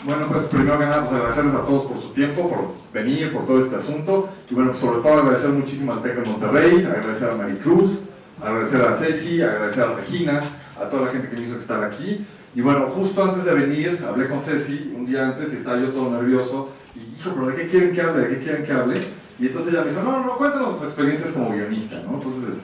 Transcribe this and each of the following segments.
Bueno, pues primero que nada, pues agradecerles a todos por su tiempo, por venir, por todo este asunto. Y bueno, pues sobre todo agradecer muchísimo al TEC de Monterrey, agradecer a Maricruz, agradecer a Ceci, agradecer a Regina, a toda la gente que me hizo estar aquí. Y bueno, justo antes de venir, hablé con Ceci un día antes y estaba yo todo nervioso. Y hijo, pero ¿de qué quieren que hable? ¿De qué quieren que hable? Y entonces ella me dijo, no, cuéntanos tus experiencias como guionista, ¿no? Entonces,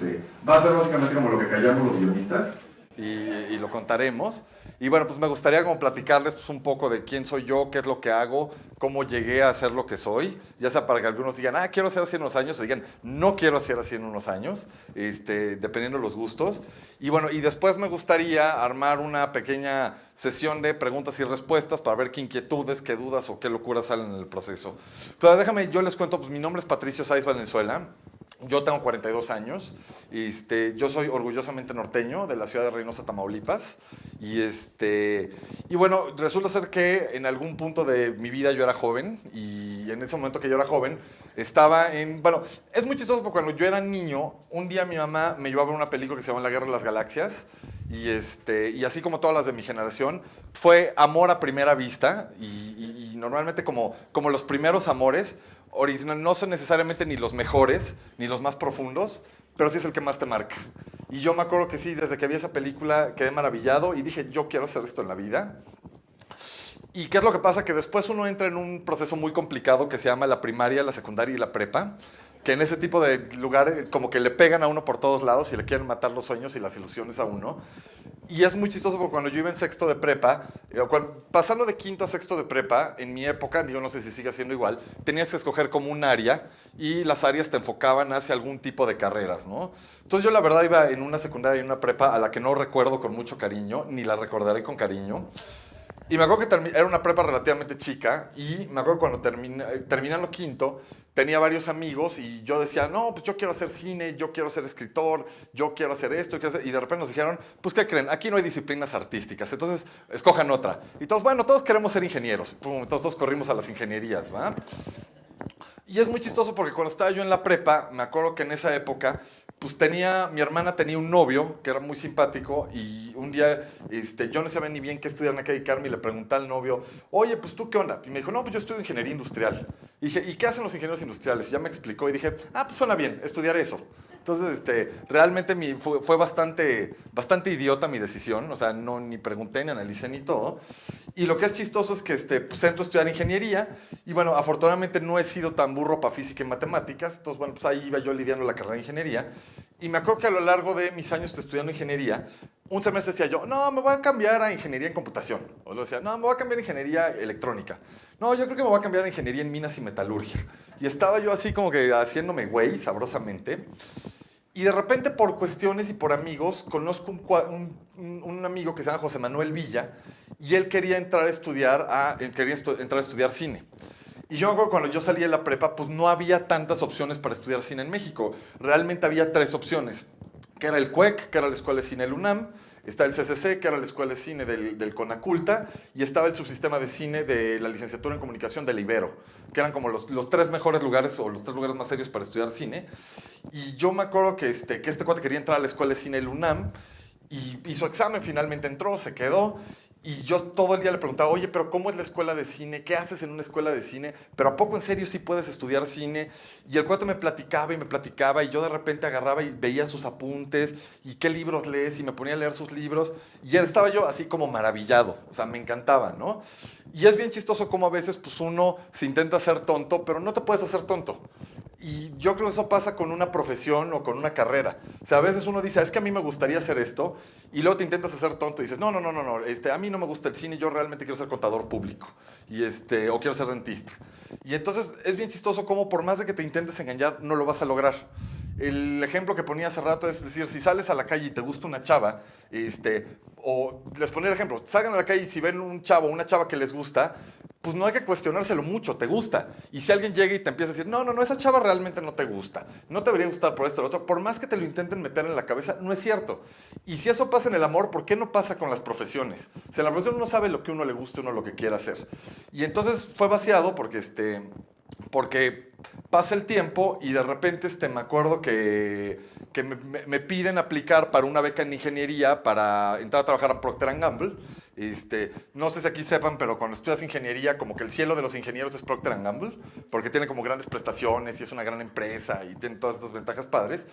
va a ser básicamente como lo que callamos los guionistas. Y lo contaremos. Y bueno, pues me gustaría como platicarles pues, un poco de quién soy yo, qué es lo que hago, cómo llegué a ser lo que soy, ya sea para que algunos digan, quiero ser así en unos años, o digan, no quiero ser así en unos años, dependiendo de los gustos. Y bueno, y después me gustaría armar una pequeña sesión de preguntas y respuestas para ver qué inquietudes, qué dudas o qué locuras salen en el proceso. Pero déjame, yo les cuento, pues mi nombre es Patricio Sáiz Valenzuela. Yo tengo 42 años, yo soy orgullosamente norteño de la ciudad de Reynosa, Tamaulipas, y bueno, resulta ser que en algún punto de mi vida yo era joven, y en ese momento que yo era joven, bueno, es muy chistoso porque cuando yo era niño, un día mi mamá me llevaba a ver una película que se llama La Guerra de las Galaxias, y así como todas las de mi generación, fue amor a primera vista, y normalmente como los primeros amores, original, no son necesariamente ni los mejores, ni los más profundos, pero sí es el que más te marca. Y yo me acuerdo que sí, desde que vi esa película quedé maravillado y dije, yo quiero hacer esto en la vida. ¿Y qué es lo que pasa? Que después uno entra en un proceso muy complicado que se llama la primaria, la secundaria y la prepa, que en ese tipo de lugares como que le pegan a uno por todos lados y le quieren matar los sueños y las ilusiones a uno. Y es muy chistoso porque cuando yo iba en sexto de prepa, pasando de quinto a sexto de prepa, en mi época, yo no sé si sigue siendo igual, tenías que escoger como un área y las áreas te enfocaban hacia algún tipo de carreras, ¿no? Entonces yo la verdad iba en una secundaria y en una prepa a la que no recuerdo con mucho cariño, ni la recordaré con cariño. Y me acuerdo que era una prepa relativamente chica y me acuerdo que cuando terminando quinto tenía varios amigos y yo decía, no, pues yo quiero hacer cine, yo quiero ser escritor, yo quiero hacer esto, y de repente nos dijeron, pues ¿qué creen? Aquí no hay disciplinas artísticas, entonces escojan otra. Y todos, bueno, todos queremos ser ingenieros. Pum, entonces todos corrimos a las ingenierías, ¿va? Y es muy chistoso porque cuando estaba yo en la prepa, me acuerdo que en esa época, pues mi hermana tenía un novio que era muy simpático y un día yo no sabía ni bien qué estudiar ni qué dedicarme y le pregunté al novio, oye, pues tú qué onda? Y me dijo, no, pues yo estudio ingeniería industrial. Y dije, ¿y qué hacen los ingenieros industriales? Y ya me explicó y dije, pues suena bien, estudiar eso. Entonces, realmente fue bastante idiota mi decisión, o sea, no ni pregunté, ni analicé, ni todo. Y lo que es chistoso es que pues entro a estudiar ingeniería y bueno, afortunadamente no he sido tan burro para física y matemáticas, entonces bueno, pues ahí iba yo lidiando la carrera de ingeniería. Y me acuerdo que a lo largo de mis años estudiando ingeniería, un semestre decía yo, no, me voy a cambiar a ingeniería en computación. O lo decía, no, me voy a cambiar a ingeniería electrónica. No, yo creo que me voy a cambiar a ingeniería en minas y metalurgia. Y estaba yo así como que haciéndome güey, sabrosamente. Y de repente, por cuestiones y por amigos, conozco un amigo que se llama José Manuel Villa y él quería entrar a estudiar cine. Y yo me acuerdo cuando yo salí de la prepa, pues no había tantas opciones para estudiar cine en México. Realmente había 3 opciones, que era el CUEC, que era la Escuela de Cine del UNAM, está el CCC, que era la Escuela de Cine del Conaculta, y estaba el subsistema de cine de la licenciatura en comunicación del Ibero, que eran como los 3 mejores lugares o los 3 lugares más serios para estudiar cine. Y yo me acuerdo que este cuate quería entrar a la Escuela de Cine del UNAM, y hizo examen, finalmente entró, se quedó. Y yo todo el día le preguntaba, oye, pero ¿cómo es la escuela de cine? ¿Qué haces en una escuela de cine? ¿Pero a poco en serio sí puedes estudiar cine? Y el cuate me platicaba, y yo de repente agarraba y veía sus apuntes, y qué libros lees, y me ponía a leer sus libros, y estaba yo así como maravillado, o sea, me encantaba, ¿no? Y es bien chistoso cómo a veces pues uno se intenta hacer tonto, pero no te puedes hacer tonto. Y yo creo que eso pasa con una profesión o con una carrera. O sea, a veces uno dice, es que a mí me gustaría hacer esto, y luego te intentas hacer tonto y dices, no, a mí no me gusta el cine, yo realmente quiero ser contador público, o quiero ser dentista. Y entonces es bien chistoso cómo por más de que te intentes engañar, no lo vas a lograr. El ejemplo que ponía hace rato es decir, si sales a la calle y te gusta una chava, o les ponía el ejemplo, salgan a la calle y si ven un chavo o una chava que les gusta, pues no hay que cuestionárselo mucho, te gusta. Y si alguien llega y te empieza a decir, no, esa chava realmente no te gusta, no te debería gustar por esto o lo otro, por más que te lo intenten meter en la cabeza, no es cierto. Y si eso pasa en el amor, ¿por qué no pasa con las profesiones? O sea, en la profesión uno sabe lo que uno le gusta, uno lo que quiere hacer. Y entonces fue vaciado porque pasa el tiempo y de repente me acuerdo que me piden aplicar para una beca en ingeniería para entrar a trabajar en Procter Gamble. No sé si aquí sepan, pero cuando estudias ingeniería, como que el cielo de los ingenieros es Procter Gamble, porque tiene como grandes prestaciones y es una gran empresa y tiene todas estas ventajas padres.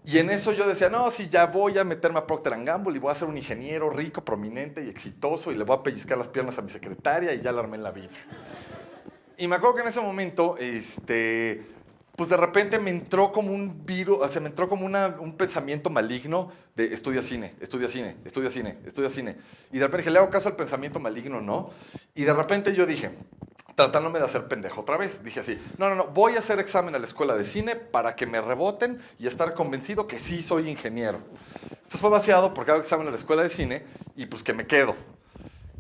Y en eso yo decía, no, sí, ya voy a meterme a Procter Gamble y voy a ser un ingeniero rico, prominente y exitoso y le voy a pellizcar las piernas a mi secretaria y ya la armé en la vida. Y me acuerdo que en ese momento, pues de repente me entró como un virus, o sea, me entró como un pensamiento maligno de estudia cine, estudia cine, estudia cine, estudia cine. Y de repente dije, ¿le hago caso al pensamiento maligno? No. Y de repente yo dije, tratándome de hacer pendejo otra vez, dije así, no, voy a hacer examen a la escuela de cine para que me reboten y estar convencido que sí soy ingeniero. Entonces fue vaciado porque hago examen a la escuela de cine y pues que me quedo.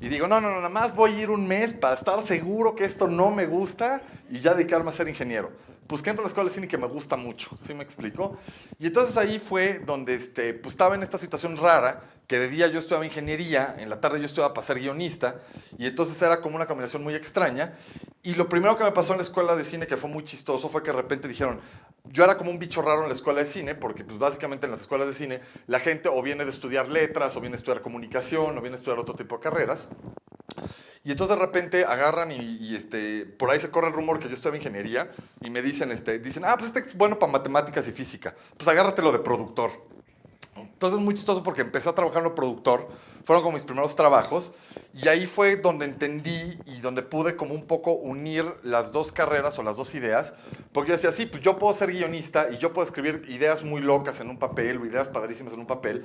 Y digo, no, nada más voy a ir un mes para estar seguro que esto no me gusta y ya dedicarme a ser ingeniero. Pues que entro a la escuela de cine que me gusta mucho, ¿sí me explico? Y entonces ahí fue donde pues estaba en esta situación rara, que de día yo estudiaba ingeniería, en la tarde yo estudiaba para ser guionista, y entonces era como una combinación muy extraña. Y lo primero que me pasó en la escuela de cine, que fue muy chistoso, fue que de repente dijeron, yo era como un bicho raro en la escuela de cine, porque pues básicamente en las escuelas de cine la gente o viene de estudiar letras, o viene a estudiar comunicación, o viene a estudiar otro tipo de carreras. Y entonces de repente agarran por ahí se corre el rumor que yo estudiaba ingeniería y me dicen, pues este es bueno para matemáticas y física, pues agárratelo de productor. Entonces es muy chistoso porque empecé a trabajar como productor, fueron como mis primeros trabajos, y ahí fue donde entendí y donde pude como un poco unir las dos carreras o las dos ideas, porque yo decía, sí, pues yo puedo ser guionista y yo puedo escribir ideas muy locas en un papel o ideas padrísimas en un papel,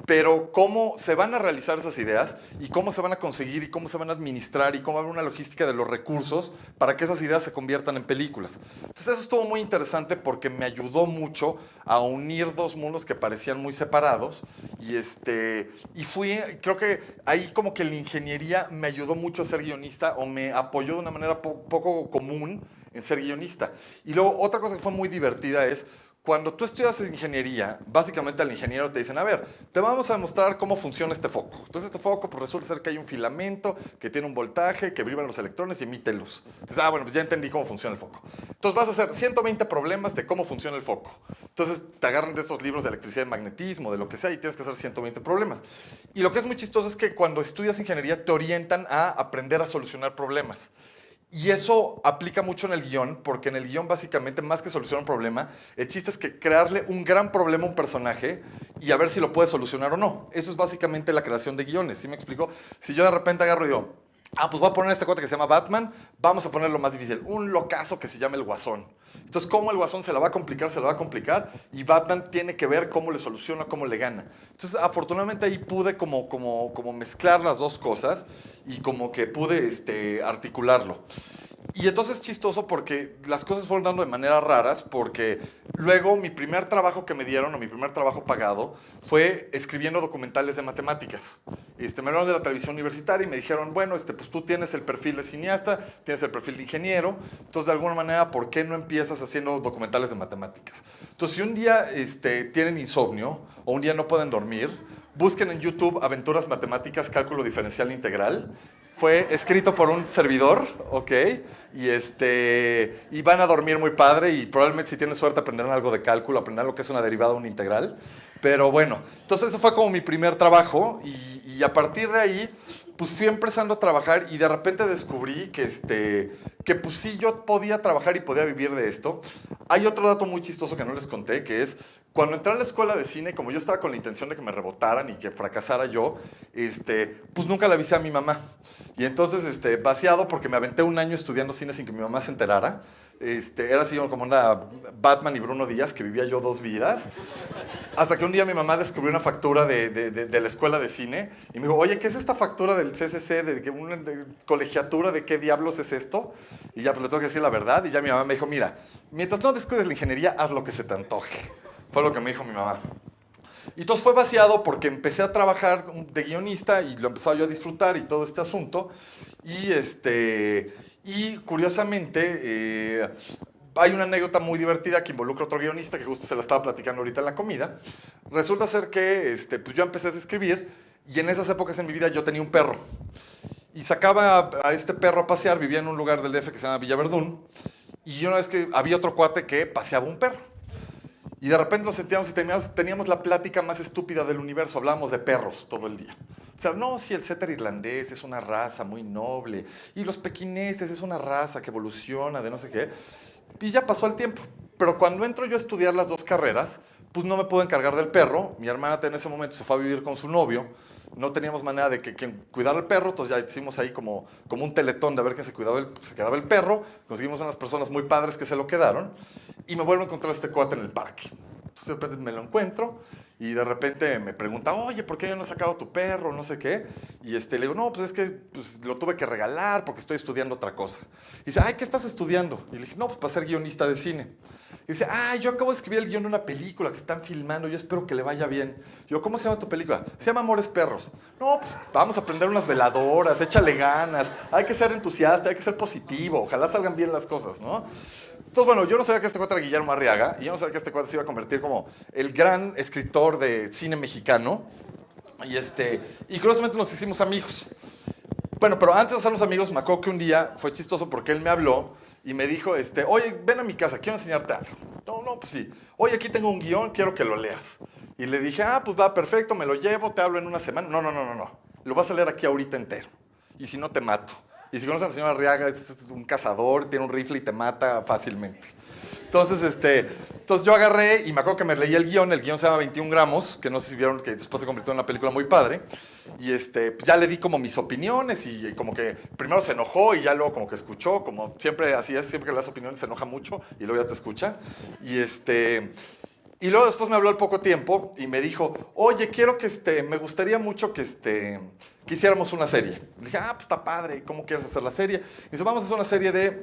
pero cómo se van a realizar esas ideas y cómo se van a conseguir y cómo se van a administrar y cómo va a haber una logística de los recursos para que esas ideas se conviertan en películas. Entonces eso estuvo muy interesante porque me ayudó mucho a unir dos mundos que parecían muy separados y creo que ahí como que la ingeniería me ayudó mucho a ser guionista o me apoyó de una manera poco común en ser guionista. Y luego otra cosa que fue muy divertida es cuando tú estudias ingeniería, básicamente al ingeniero te dicen, a ver, te vamos a demostrar cómo funciona este foco. Entonces este foco pues resulta ser que hay un filamento que tiene un voltaje, que vibran los electrones y emite luz. Entonces, bueno, pues ya entendí cómo funciona el foco. Entonces vas a hacer 120 problemas de cómo funciona el foco. Entonces te agarran de estos libros de electricidad y magnetismo, de lo que sea, y tienes que hacer 120 problemas. Y lo que es muy chistoso es que cuando estudias ingeniería te orientan a aprender a solucionar problemas. Y eso aplica mucho en el guión, porque en el guión básicamente, más que solucionar un problema, el chiste es que crearle un gran problema a un personaje y a ver si lo puede solucionar o no. Eso es básicamente la creación de guiones, ¿sí me explico? Si yo de repente agarro y digo, pues voy a poner este cuate que se llama Batman, vamos a ponerlo más difícil, un locazo que se llama el Guasón. Entonces, ¿cómo el Guasón se la va a complicar, y Batman tiene que ver cómo le soluciona, cómo le gana? Entonces, afortunadamente ahí pude como mezclar las dos cosas y como que pude articularlo. Y entonces es chistoso porque las cosas fueron dando de maneras raras, porque luego mi primer trabajo que me dieron, o mi primer trabajo pagado, fue escribiendo documentales de matemáticas. Me hablaron de la televisión universitaria y me dijeron, bueno, pues tú tienes el perfil de cineasta, tienes el perfil de ingeniero, entonces de alguna manera, ¿por qué no empiezas haciendo documentales de matemáticas? Entonces, si un día tienen insomnio o un día no pueden dormir, busquen en YouTube Aventuras Matemáticas, Cálculo Diferencial Integral. Fue escrito por un servidor, ¿ok? Y van a dormir muy padre y probablemente si tienen suerte aprenderán algo de cálculo, aprenderán lo que es una derivada o una integral. Pero bueno, entonces ese fue como mi primer trabajo y a partir de ahí pues fui empezando a trabajar y de repente descubrí que pues sí yo podía trabajar y podía vivir de esto. Hay otro dato muy chistoso que no les conté, que es cuando entré a la escuela de cine, como yo estaba con la intención de que me rebotaran y que fracasara yo, pues nunca le avisé a mi mamá. Y entonces, vaciado porque me aventé un año estudiando cine sin que mi mamá se enterara. Era así como una Batman y Bruno Díaz, que vivía yo dos vidas. Hasta que un día mi mamá descubrió una factura de la escuela de cine y me dijo, oye, ¿qué es esta factura del CCC, de una colegiatura, de qué diablos es esto? Y ya pues le tengo que decir la verdad y ya mi mamá me dijo, mira, mientras no descuides la ingeniería, haz lo que se te antoje. Fue lo que me dijo mi mamá. Y entonces fue vaciado porque empecé a trabajar de guionista y lo empezaba yo a disfrutar y todo este asunto. Y curiosamente, hay una anécdota muy divertida que involucra a otro guionista que justo se la estaba platicando ahorita en la comida. Resulta ser que pues yo empecé a escribir y en esas épocas en mi vida yo tenía un perro. Y sacaba a este perro a pasear, vivía en un lugar del DF que se llama Villa Verdún. Y una vez que había otro cuate que paseaba un perro. Y de repente nos sentíamos y teníamos la plática más estúpida del universo. Hablábamos de perros todo el día. O sea, no, si el setter irlandés es una raza muy noble. Y los pequineses es una raza que evoluciona de no sé qué. Y ya pasó el tiempo. Pero cuando entro yo a estudiar las dos carreras, pues no me pude encargar del perro. Mi hermana en ese momento se fue a vivir con su novio. No teníamos manera de que cuidar al perro, entonces ya hicimos ahí como un teletón de ver que se quedaba el perro. Conseguimos unas personas muy padres que se lo quedaron. Y me vuelvo a encontrar este cuate en el parque. Entonces de repente me lo encuentro y de repente me pregunta, oye, ¿por qué yo no he sacado tu perro? No sé qué. Y le digo, no, pues es que lo tuve que regalar porque estoy estudiando otra cosa. Y dice, ay, ¿qué estás estudiando? Y le dije, no, pues para ser guionista de cine. Y dice, ay, yo acabo de escribir el guión de una película que están filmando, yo espero que le vaya bien. Yo, ¿cómo se llama tu película? Se llama Amores Perros. No, pues vamos a prender unas veladoras, échale ganas, hay que ser entusiasta, hay que ser positivo, ojalá salgan bien las cosas, ¿no? Entonces, bueno, yo no sabía que este cuate era Guillermo Arriaga, y yo no sabía que este cuate se iba a convertir como el gran escritor de cine mexicano, y curiosamente nos hicimos amigos. Bueno, pero antes de hacernos amigos, me acuerdo que un día fue chistoso porque él me habló y me dijo, oye, ven a mi casa, quiero enseñarte algo. No, pues sí. Oye, aquí tengo un guión, quiero que lo leas. Y le dije, pues va, perfecto, me lo llevo, te hablo en una semana. No. Lo vas a leer aquí ahorita entero. Y si no, te mato. Y si conoces al señor Arriaga, es un cazador, tiene un rifle y te mata fácilmente. Entonces yo agarré y me acuerdo que me leí el guión se llama 21 gramos, que no sé si vieron que después se convirtió en una película muy padre, y pues ya le di como mis opiniones y como que primero se enojó y ya luego como que escuchó, como siempre así es, siempre que le das opiniones se enoja mucho y luego ya te escucha, y luego después me habló al poco tiempo y me dijo, oye, quiero que me gustaría mucho que hiciéramos una serie. Le dije, pues está padre, ¿cómo quieres hacer la serie? Y dice, vamos a hacer una serie de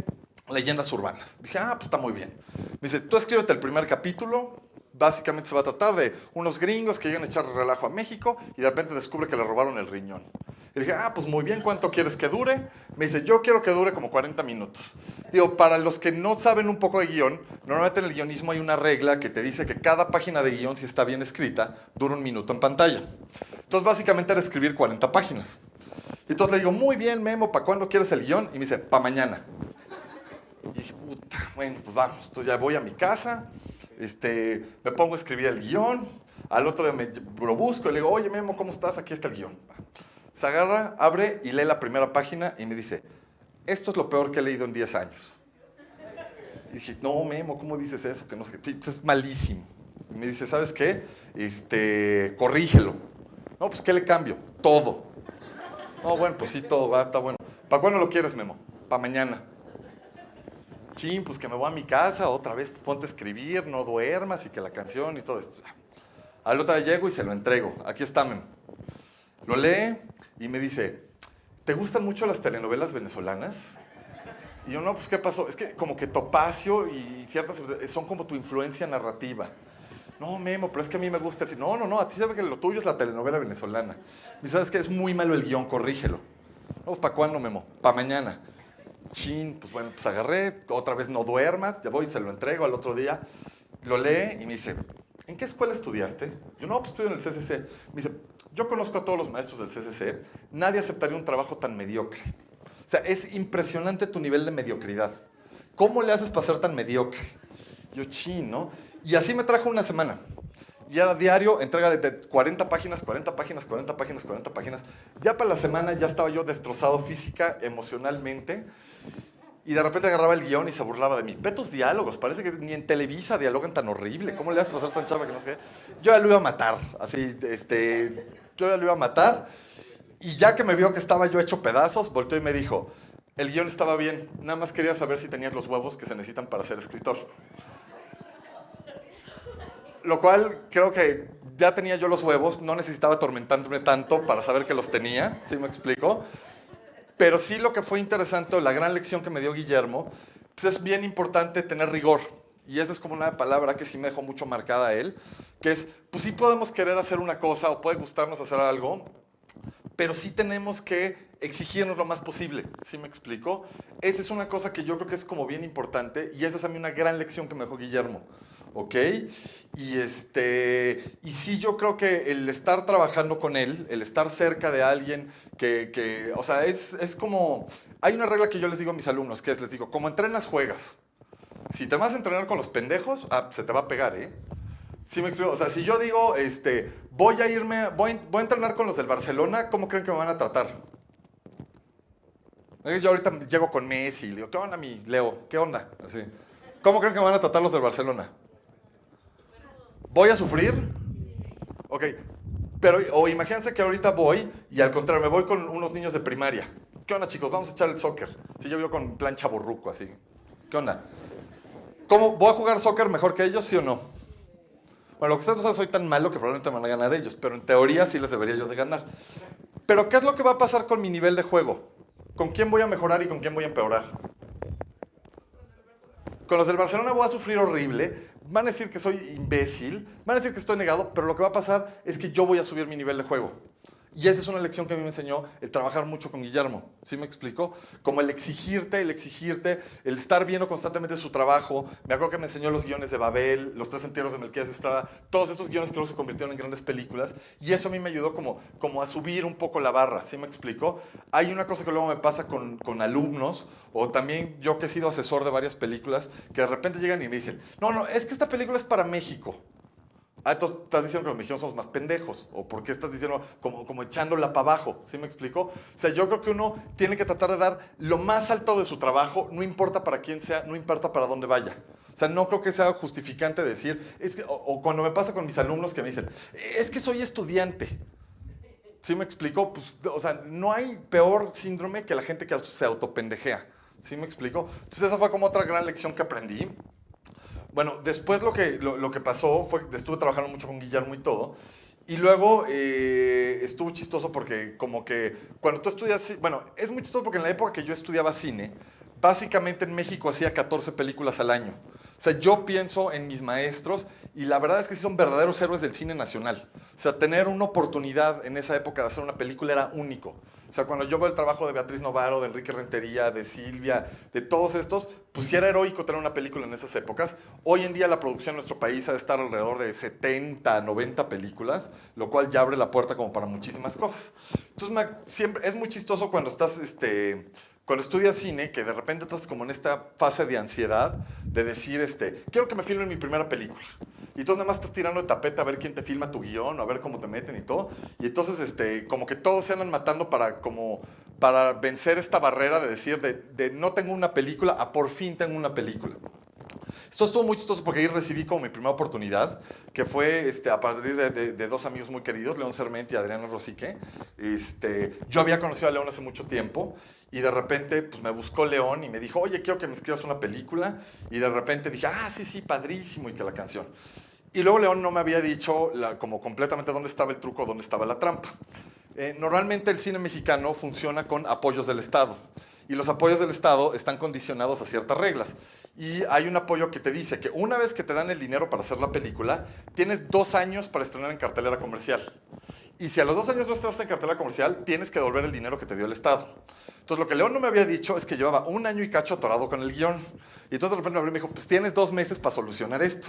leyendas urbanas. Dije, pues está muy bien. Me dice, tú escríbete el primer capítulo. Básicamente se va a tratar de unos gringos que llegan a echar relajo a México y de repente descubre que le robaron el riñón. Y dije, pues muy bien, ¿cuánto quieres que dure? Me dice, yo quiero que dure como 40 minutos. Digo, para los que no saben un poco de guión, normalmente en el guionismo hay una regla que te dice que cada página de guión, si está bien escrita, dura 1 minuto en pantalla. Entonces, básicamente era escribir 40 páginas. Y entonces le digo, muy bien, Memo, ¿para cuándo quieres el guión? Y me dice, para mañana. Y dije, puta, bueno, pues vamos. Entonces ya voy a mi casa, me pongo a escribir el guión, al otro día lo busco y le digo, oye, Memo, ¿cómo estás? Aquí está el guión. Se agarra, abre y lee la primera página y me dice, esto es lo peor que he leído en 10 años. Y dije, no, Memo, ¿cómo dices eso? Que no sé qué, es malísimo. Y me dice, ¿sabes qué? Corrígelo. No, pues, ¿qué le cambio? Todo. No, bueno, pues sí, todo va, está bueno. ¿Para cuándo lo quieres, Memo? Para mañana. Chin, pues que me voy a mi casa, otra vez pues, ponte a escribir, no duermas y que la canción y todo esto. Al otro día llego y se lo entrego. Aquí está, Memo. Lo lee y me dice, ¿te gustan mucho las telenovelas venezolanas? Y yo, no, pues ¿qué pasó? Es que como que Topacio y ciertas son como tu influencia narrativa. No, Memo, pero es que a mí me gusta decir, no, a ti sabes que lo tuyo es la telenovela venezolana. Y sabes que es muy malo el guión, corrígelo. No, pues ¿para cuándo, Memo? Para mañana. Chin, pues bueno, pues agarré, otra vez no duermas, ya voy y se lo entrego al otro día. Lo lee y me dice, ¿en qué escuela estudiaste? Yo, no, pues estudio en el CCC. Me dice, yo conozco a todos los maestros del CCC, nadie aceptaría un trabajo tan mediocre. O sea, es impresionante tu nivel de mediocridad. ¿Cómo le haces para ser tan mediocre? Yo, chin, ¿no? Y así me trajo una semana. Y era diario, entrega de 40 páginas, 40 páginas, 40 páginas, 40 páginas. Ya para la semana ya estaba yo destrozado física, emocionalmente. Y de repente agarraba el guión y se burlaba de mí. Ve tus diálogos, parece que ni en Televisa dialogan tan horrible. ¿Cómo le haces pasar tan chava que no sé qué? Yo ya lo iba a matar, así, yo ya lo iba a matar. Y ya que me vio que estaba yo hecho pedazos, volteó y me dijo, el guión estaba bien, nada más quería saber si tenías los huevos que se necesitan para ser escritor. Lo cual creo que ya tenía yo los huevos, no necesitaba atormentarme tanto para saber que los tenía, ¿sí me explico? Pero sí lo que fue interesante, la gran lección que me dio Guillermo, pues es bien importante tener rigor. Y esa es como una palabra que sí me dejó mucho marcada a él, que es, pues sí podemos querer hacer una cosa o puede gustarnos hacer algo, pero sí tenemos que exigirnos lo más posible, ¿sí me explico? Esa es una cosa que yo creo que es como bien importante y esa es a mí una gran lección que me dejó Guillermo, ¿ok? Y sí yo creo que el estar trabajando con él, el estar cerca de alguien o sea, es como, hay una regla que yo les digo a mis alumnos, que es, les digo, como entrenas, juegas. Si te vas a entrenar con los pendejos, se te va a pegar, ¿eh? ¿Sí me explico? O sea, si yo digo, voy a entrenar con los del Barcelona, ¿cómo creen que me van a tratar? Yo ahorita llego con Messi y le digo, ¿qué onda, mi Leo? ¿Qué onda? Así. ¿Cómo creen que me van a tratar los del Barcelona? ¿Voy a sufrir? Ok. Pero, o imagínense que ahorita voy y al contrario, me voy con unos niños de primaria. ¿Qué onda, chicos? Vamos a echar el soccer. Si yo vivo con plan chavorruco, así. ¿Qué onda? ¿Cómo? ¿Voy a jugar soccer mejor que ellos, sí o no? Bueno, lo que ustedes no saben, soy tan malo que probablemente me van a ganar ellos, pero en teoría sí les debería yo de ganar. Pero, ¿qué es lo que va a pasar con mi nivel de juego? ¿Con quién voy a mejorar y con quién voy a empeorar? Con los del Barcelona voy a sufrir horrible, van a decir que soy imbécil, van a decir que estoy negado, pero lo que va a pasar es que yo voy a subir mi nivel de juego. Y esa es una lección que a mí me enseñó el trabajar mucho con Guillermo. ¿Sí me explico? Como el exigirte, el estar viendo constantemente su trabajo. Me acuerdo que me enseñó los guiones de Babel, Los Tres Entierros de Melquíades Estrada, todos estos guiones que luego se convirtieron en grandes películas. Y eso a mí me ayudó como a subir un poco la barra. ¿Sí me explico? Hay una cosa que luego me pasa con alumnos, o también yo que he sido asesor de varias películas, que de repente llegan y me dicen, no, es que esta película es para México. Entonces estás diciendo que los mexicanos somos más pendejos. ¿O por qué estás diciendo como echándola para abajo? ¿Sí me explico? O sea, yo creo que uno tiene que tratar de dar lo más alto de su trabajo, no importa para quién sea, no importa para dónde vaya. O sea, no creo que sea justificante decir, o cuando me pasa con mis alumnos que me dicen, es que soy estudiante. ¿Sí me explico? Pues, o sea, no hay peor síndrome que la gente que se autopendejea. ¿Sí me explico? Entonces esa fue como otra gran lección que aprendí. Bueno, después lo que pasó fue que estuve trabajando mucho con Guillermo y todo. Y luego estuvo chistoso porque como que cuando tú estudias, bueno, es muy chistoso porque en la época que yo estudiaba cine, básicamente en México hacía 14 películas al año. O sea, yo pienso en mis maestros y la verdad es que sí son verdaderos héroes del cine nacional. O sea, tener una oportunidad en esa época de hacer una película era único. O sea, cuando yo veo el trabajo de Beatriz Novaro, de Enrique Rentería, de Silvia, de todos estos, pues sí era heroico tener una película en esas épocas. Hoy en día la producción en nuestro país ha de estar alrededor de 70, 90 películas, lo cual ya abre la puerta como para muchísimas cosas. Entonces, siempre, es muy chistoso cuando cuando estudias cine, que de repente estás como en esta fase de ansiedad, de decir, quiero que me filmen mi primera película. Y entonces nada más estás tirando de tapete a ver quién te filma tu guión, o a ver cómo te meten y todo. Y entonces, como que todos se andan matando para vencer esta barrera de decir, de no tengo una película, a por fin tengo una película. Esto estuvo muy chistoso porque ahí recibí como mi primera oportunidad, que fue a partir de dos amigos muy queridos, León Sermente y Adriana Rosique. Yo había conocido a León hace mucho tiempo y de repente pues, me buscó León y me dijo, oye, quiero que me escribas una película. Y de repente dije, sí, padrísimo, y que la canción. Y luego León no me había dicho como completamente dónde estaba el truco, dónde estaba la trampa. Normalmente el cine mexicano funciona con apoyos del Estado. Y los apoyos del Estado están condicionados a ciertas reglas. Y hay un apoyo que te dice que una vez que te dan el dinero para hacer la película, tienes 2 años para estrenar en cartelera comercial. Y si a los 2 años no estrenaste en cartelera comercial, tienes que devolver el dinero que te dio el Estado. Entonces lo que León no me había dicho es que llevaba 1 año y cacho atorado con el guión. Y entonces de repente me habló y me dijo, pues tienes 2 meses para solucionar esto.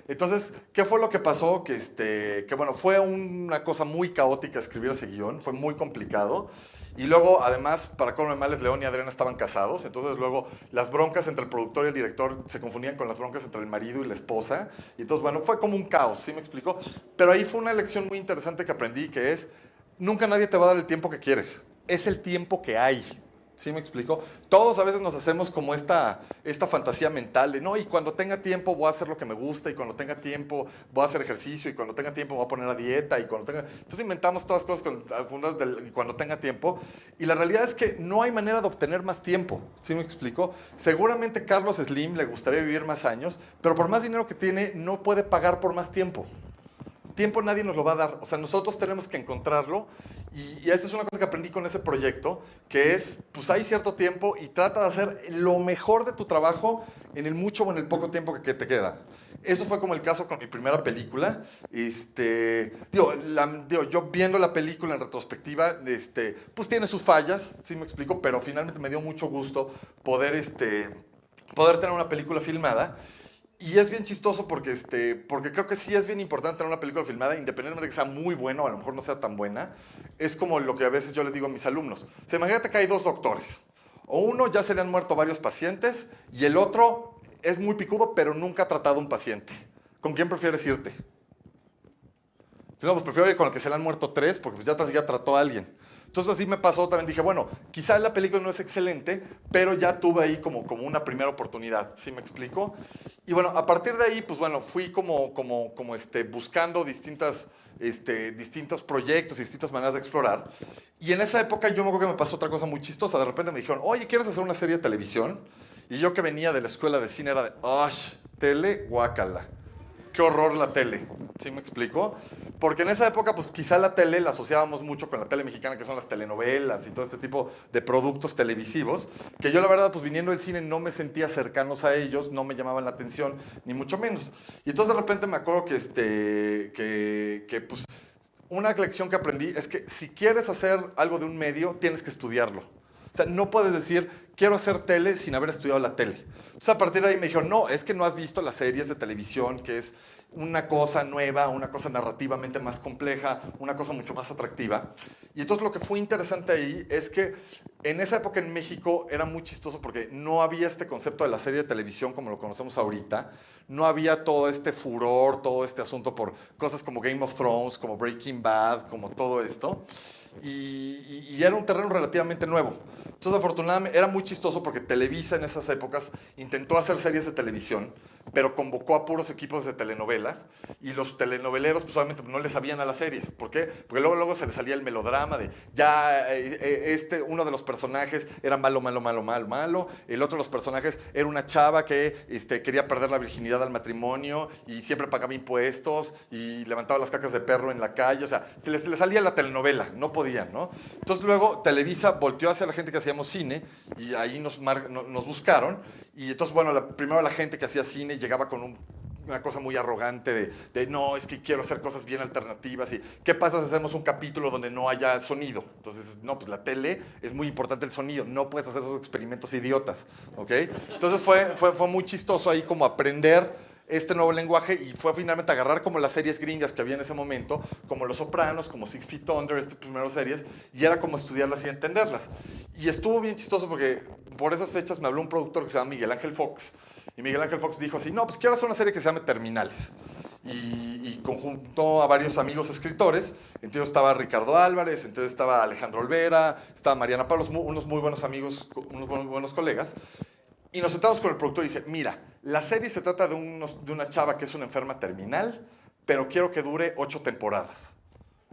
Entonces, ¿qué fue lo que pasó? Que bueno, fue una cosa muy caótica escribir ese guión, fue muy complicado. Y luego, además, para colmo de males, León y Adriana estaban casados, entonces luego las broncas entre el productor y el director se confundían con las broncas entre el marido y la esposa. Y entonces, bueno, fue como un caos, ¿sí me explico? Pero ahí fue una lección muy interesante que aprendí, que es, nunca nadie te va a dar el tiempo que quieres, es el tiempo que hay. ¿Sí me explico? Todos a veces nos hacemos como esta fantasía mental de, no, y cuando tenga tiempo voy a hacer lo que me gusta, y cuando tenga tiempo voy a hacer ejercicio, y cuando tenga tiempo me voy a poner a dieta, y cuando tenga... Entonces inventamos todas las cosas cuando tenga tiempo, y la realidad es que no hay manera de obtener más tiempo. ¿Sí me explico? Seguramente Carlos Slim le gustaría vivir más años, pero por más dinero que tiene, no puede pagar por más tiempo. Tiempo nadie nos lo va a dar, o sea, nosotros tenemos que encontrarlo y esa es una cosa que aprendí con ese proyecto, que es, pues hay cierto tiempo y trata de hacer lo mejor de tu trabajo en el mucho o en el poco tiempo que te queda. Eso fue como el caso con mi primera película. Yo viendo la película en retrospectiva, pues tiene sus fallas, sí me explico, pero finalmente me dio mucho gusto poder tener una película filmada. Y es bien chistoso porque creo que sí es bien importante tener una película filmada, independientemente de que sea muy buena o a lo mejor no sea tan buena. Es como lo que a veces yo les digo a mis alumnos. O sea, imagínate que hay 2 doctores. O uno ya se le han muerto varios pacientes y el otro es muy picudo, pero nunca ha tratado a un paciente. ¿Con quién prefieres irte? No, pues prefiero ir con el que se le han muerto 3, porque pues ya trató a alguien. Entonces así me pasó, también dije, bueno, quizá la película no es excelente, pero ya tuve ahí como una primera oportunidad, ¿sí me explico? Y bueno, a partir de ahí, pues bueno, fui buscando distintos proyectos y distintas maneras de explorar. Y en esa época yo me acuerdo que me pasó otra cosa muy chistosa. De repente me dijeron, oye, ¿quieres hacer una serie de televisión? Y yo que venía de la escuela de cine era de, ¡ash! Tele, guácala. Qué horror la tele, ¿sí me explico? Porque en esa época, pues quizá la tele la asociábamos mucho con la tele mexicana, que son las telenovelas y todo este tipo de productos televisivos, que yo la verdad, pues viniendo del cine no me sentía cercanos a ellos, no me llamaban la atención, ni mucho menos. Y entonces de repente me acuerdo pues, una lección que aprendí es que si quieres hacer algo de un medio, tienes que estudiarlo. O sea, no puedes decir, quiero hacer tele sin haber estudiado la tele. Entonces, a partir de ahí me dijeron, no, es que no has visto las series de televisión, que es una cosa nueva, una cosa narrativamente más compleja, una cosa mucho más atractiva. Y entonces lo que fue interesante ahí es que en esa época en México era muy chistoso porque no había este concepto de la serie de televisión como lo conocemos ahorita. No había todo este furor, todo este asunto por cosas como Game of Thrones, como Breaking Bad, como todo esto. Y era un terreno relativamente nuevo. Entonces, afortunadamente, era muy chistoso porque Televisa en esas épocas intentó hacer series de televisión, pero convocó a puros equipos de telenovelas y los telenoveleros, pues obviamente no le sabían a las series. ¿Por qué? Porque luego se les salía el melodrama de ya uno de los personajes era malo, el otro de los personajes era una chava que quería perder la virginidad al matrimonio y siempre pagaba impuestos y levantaba las cacas de perro en la calle. O sea, se les salía la telenovela, no podían, ¿no? Entonces luego Televisa volteó hacia la gente que hacíamos cine y ahí nos buscaron. Y entonces, bueno, primero la gente que hacía cine llegaba con una cosa muy arrogante de no, es que quiero hacer cosas bien alternativas y ¿qué pasa si hacemos un capítulo donde no haya sonido? Entonces, no, pues la tele es muy importante el sonido, no puedes hacer esos experimentos idiotas, ¿ok? Entonces fue muy chistoso ahí como aprender este nuevo lenguaje y fue finalmente agarrar como las series gringas que había en ese momento, como Los Sopranos, como Six Feet Under, estas primeras series, y era como estudiarlas y entenderlas. Y estuvo bien chistoso porque por esas fechas me habló un productor que se llama Miguel Ángel Fox, y Miguel Ángel Fox dijo así, no, pues quiero hacer una serie que se llame Terminales. Y conjuntó a varios amigos escritores, entre ellos estaba Ricardo Álvarez, entonces estaba Alejandro Olvera, estaba Mariana Pablos, unos muy buenos amigos, unos buenos colegas. Y nos sentamos con el productor y dice, mira, la serie se trata de una chava que es una enferma terminal, pero quiero que dure 8 temporadas.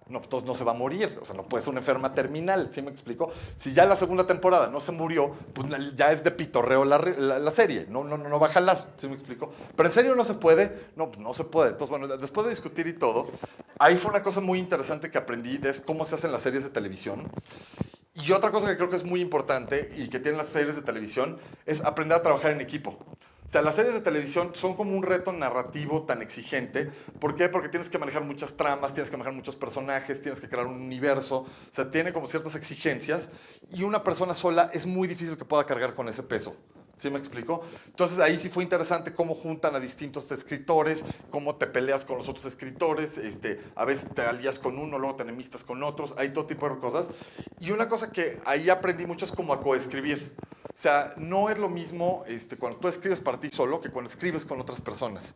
No, entonces no se va a morir, o sea, no puede ser una enferma terminal, ¿sí me explico? Si ya la segunda temporada no se murió, pues ya es de pitorreo la serie, no va a jalar, ¿sí me explico? Pero en serio no se puede, no, pues no se puede. Entonces, bueno, después de discutir y todo, ahí fue una cosa muy interesante que aprendí de cómo se hacen las series de televisión. Y otra cosa que creo que es muy importante y que tienen las series de televisión es aprender a trabajar en equipo. O sea, las series de televisión son como un reto narrativo tan exigente. ¿Por qué? Porque tienes que manejar muchas tramas, tienes que manejar muchos personajes, tienes que crear un universo. O sea, tiene como ciertas exigencias y una persona sola es muy difícil que pueda cargar con ese peso. ¿Sí me explico? Entonces ahí sí fue interesante cómo juntan a distintos escritores, cómo te peleas con los otros escritores, a veces te alías con uno, luego te enemistas con otros, hay todo tipo de cosas. Y una cosa que ahí aprendí mucho es como a coescribir. O sea, no es lo mismo cuando tú escribes para ti solo que cuando escribes con otras personas.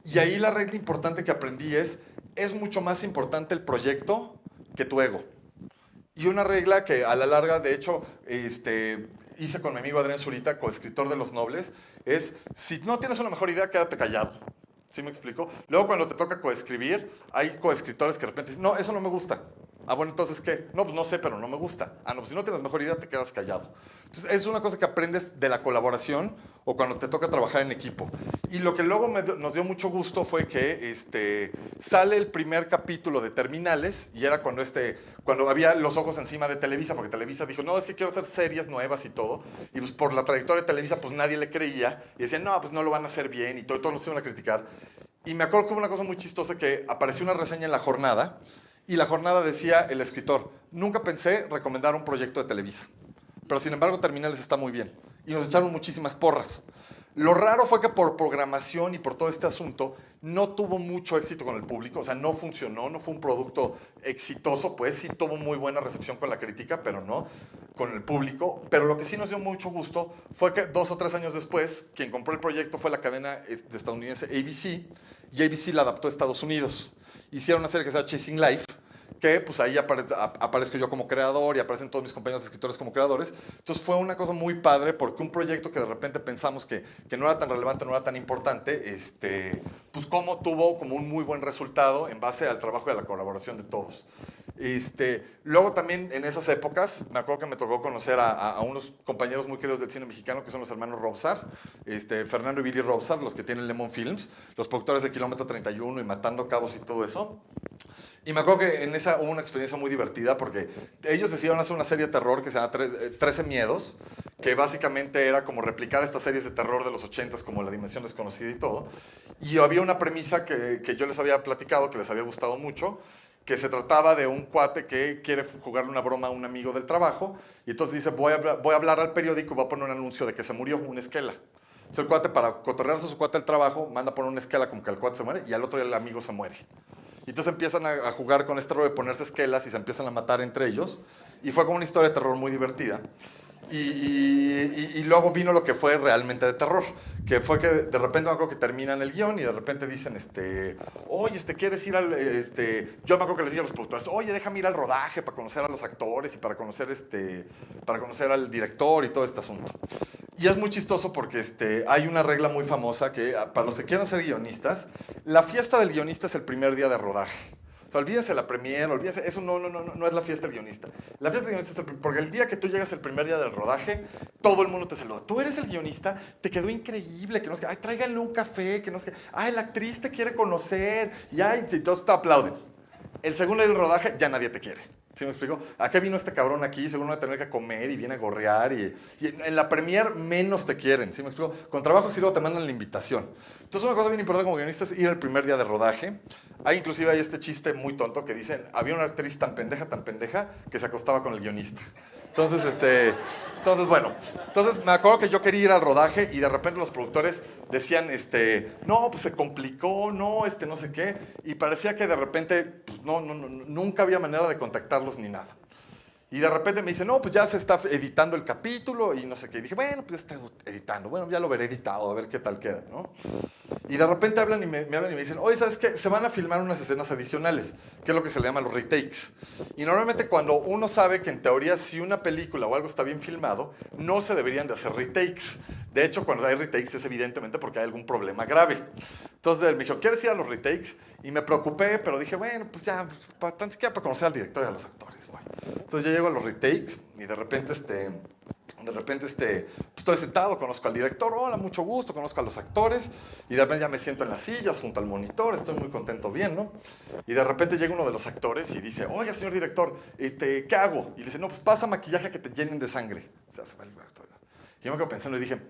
Y ahí la regla importante que aprendí es mucho más importante el proyecto que tu ego. Y una regla que a la larga, de hecho, hice con mi amigo Adrián Zurita, coescritor de Los Nobles, es, si no tienes una mejor idea, quédate callado. ¿Sí me explico? Luego cuando te toca coescribir, hay coescritores que de repente dicen, no, eso no me gusta. Ah, bueno, entonces, ¿qué? No, pues no sé, pero no me gusta. Ah, no, pues si no tienes mejor idea, te quedas callado. Entonces, es una cosa que aprendes de la colaboración o cuando te toca trabajar en equipo. Y lo que luego nos dio mucho gusto fue que sale el primer capítulo de Terminales y era cuando había los ojos encima de Televisa, porque Televisa dijo, no, es que quiero hacer series nuevas y todo. Y pues por la trayectoria de Televisa, pues nadie le creía. Y decían, no, pues no lo van a hacer bien y todos nos iban a criticar. Y me acuerdo que hubo una cosa muy chistosa que apareció una reseña en La Jornada. Y La Jornada decía el escritor, nunca pensé recomendar un proyecto de Televisa, pero sin embargo Terminales está muy bien. Y nos echaron muchísimas porras. Lo raro fue que por programación y por todo este asunto no tuvo mucho éxito con el público, o sea, no funcionó, no fue un producto exitoso, pues sí tuvo muy buena recepción con la crítica, pero no con el público. Pero lo que sí nos dio mucho gusto fue que 2 o 3 años después, quien compró el proyecto fue la cadena estadounidense ABC, y ABC la adaptó a Estados Unidos. Hicieron una serie que se llama Chasing Life, que pues ahí aparezco yo como creador y aparecen todos mis compañeros escritores como creadores. Entonces fue una cosa muy padre porque un proyecto que de repente pensamos que no era tan relevante, no era tan importante, pues como tuvo como un muy buen resultado en base al trabajo y a la colaboración de todos. Luego también en esas épocas, me acuerdo que me tocó conocer a unos compañeros muy queridos del cine mexicano, que son los hermanos Robsar, Fernando y Billy Robsar, los que tienen Lemon Films, los productores de Kilómetro 31 y Matando Cabos y todo eso. Y me acuerdo que en esa hubo una experiencia muy divertida porque ellos decidieron hacer una serie de terror que se llama 13 Miedos, que básicamente era como replicar estas series de terror de los 80s como La Dimensión Desconocida y todo. Y había una premisa que yo les había platicado, que les había gustado mucho, que se trataba de un cuate que quiere jugarle una broma a un amigo del trabajo y entonces dice, voy a hablar al periódico y voy a poner un anuncio de que se murió una esquela. Entonces el cuate, para cotorrearse a su cuate del trabajo, manda a poner una esquela como que el cuate se muere y al otro día el amigo se muere. Y entonces empiezan a jugar con este rollo de ponerse esquelas y se empiezan a matar entre ellos. Y fue como una historia de terror muy divertida. Y luego vino lo que fue realmente de terror, que fue que de repente me acuerdo que terminan el guión y de repente dicen, oye, ¿quieres ir al, yo me acuerdo que les dije a los productores, oye, déjame ir al rodaje para conocer a los actores y para conocer al director y todo este asunto. Y es muy chistoso porque hay una regla muy famosa que para los que quieran ser guionistas, la fiesta del guionista es el primer día de rodaje. O sea, olvídense la premiere, olvídense, eso no es la fiesta del guionista. La fiesta del guionista es porque el día que tú llegas el primer día del rodaje, todo el mundo te saluda. Tú eres el guionista, te quedó increíble, que no es que, ay, tráiganle un café, que no es que, ay, la actriz te quiere conocer, y todos te aplauden. El segundo día del rodaje, ya nadie te quiere. ¿Sí me explico? ¿A qué vino este cabrón aquí? Seguro va a tener que comer y viene a gorrear. Y en la premier menos te quieren. ¿Sí me explico? Con trabajo sí luego te mandan la invitación. Entonces una cosa bien importante como guionista es ir al primer día de rodaje. Inclusive hay este chiste muy tonto que dicen, había una actriz tan pendeja, que se acostaba con el guionista. Entonces, bueno, me acuerdo que yo quería ir al rodaje y de repente los productores decían, no, pues se complicó, no sé qué, y parecía que de repente, pues nunca había manera de contactarlos ni nada. Y de repente me dicen, no, pues ya se está editando el capítulo y no sé qué. Y dije, bueno, pues ya está editando, bueno, ya lo veré editado, a ver qué tal queda, ¿no? Y de repente hablan y me hablan y me dicen, oye, ¿sabes qué? Se van a filmar unas escenas adicionales, que es lo que se le llama los retakes. Y normalmente cuando uno sabe que en teoría si una película o algo está bien filmado, no se deberían de hacer retakes. De hecho, cuando hay retakes es evidentemente porque hay algún problema grave. Entonces me dijo, ¿quieres ir a los retakes? Y me preocupé, pero dije, bueno, pues ya, para conocer al director y a los actores, güey. Entonces ya llego a los retakes y de repente, pues estoy sentado, conozco al director, hola, mucho gusto, conozco a los actores, y de repente ya me siento en las sillas junto al monitor, estoy muy contento bien, ¿no? Y de repente llega uno de los actores y dice, oiga, señor director, ¿qué hago? Y le dice, no, pues pasa maquillaje que te llenen de sangre. O sea, se va el director. Y yo me quedo pensando y dije,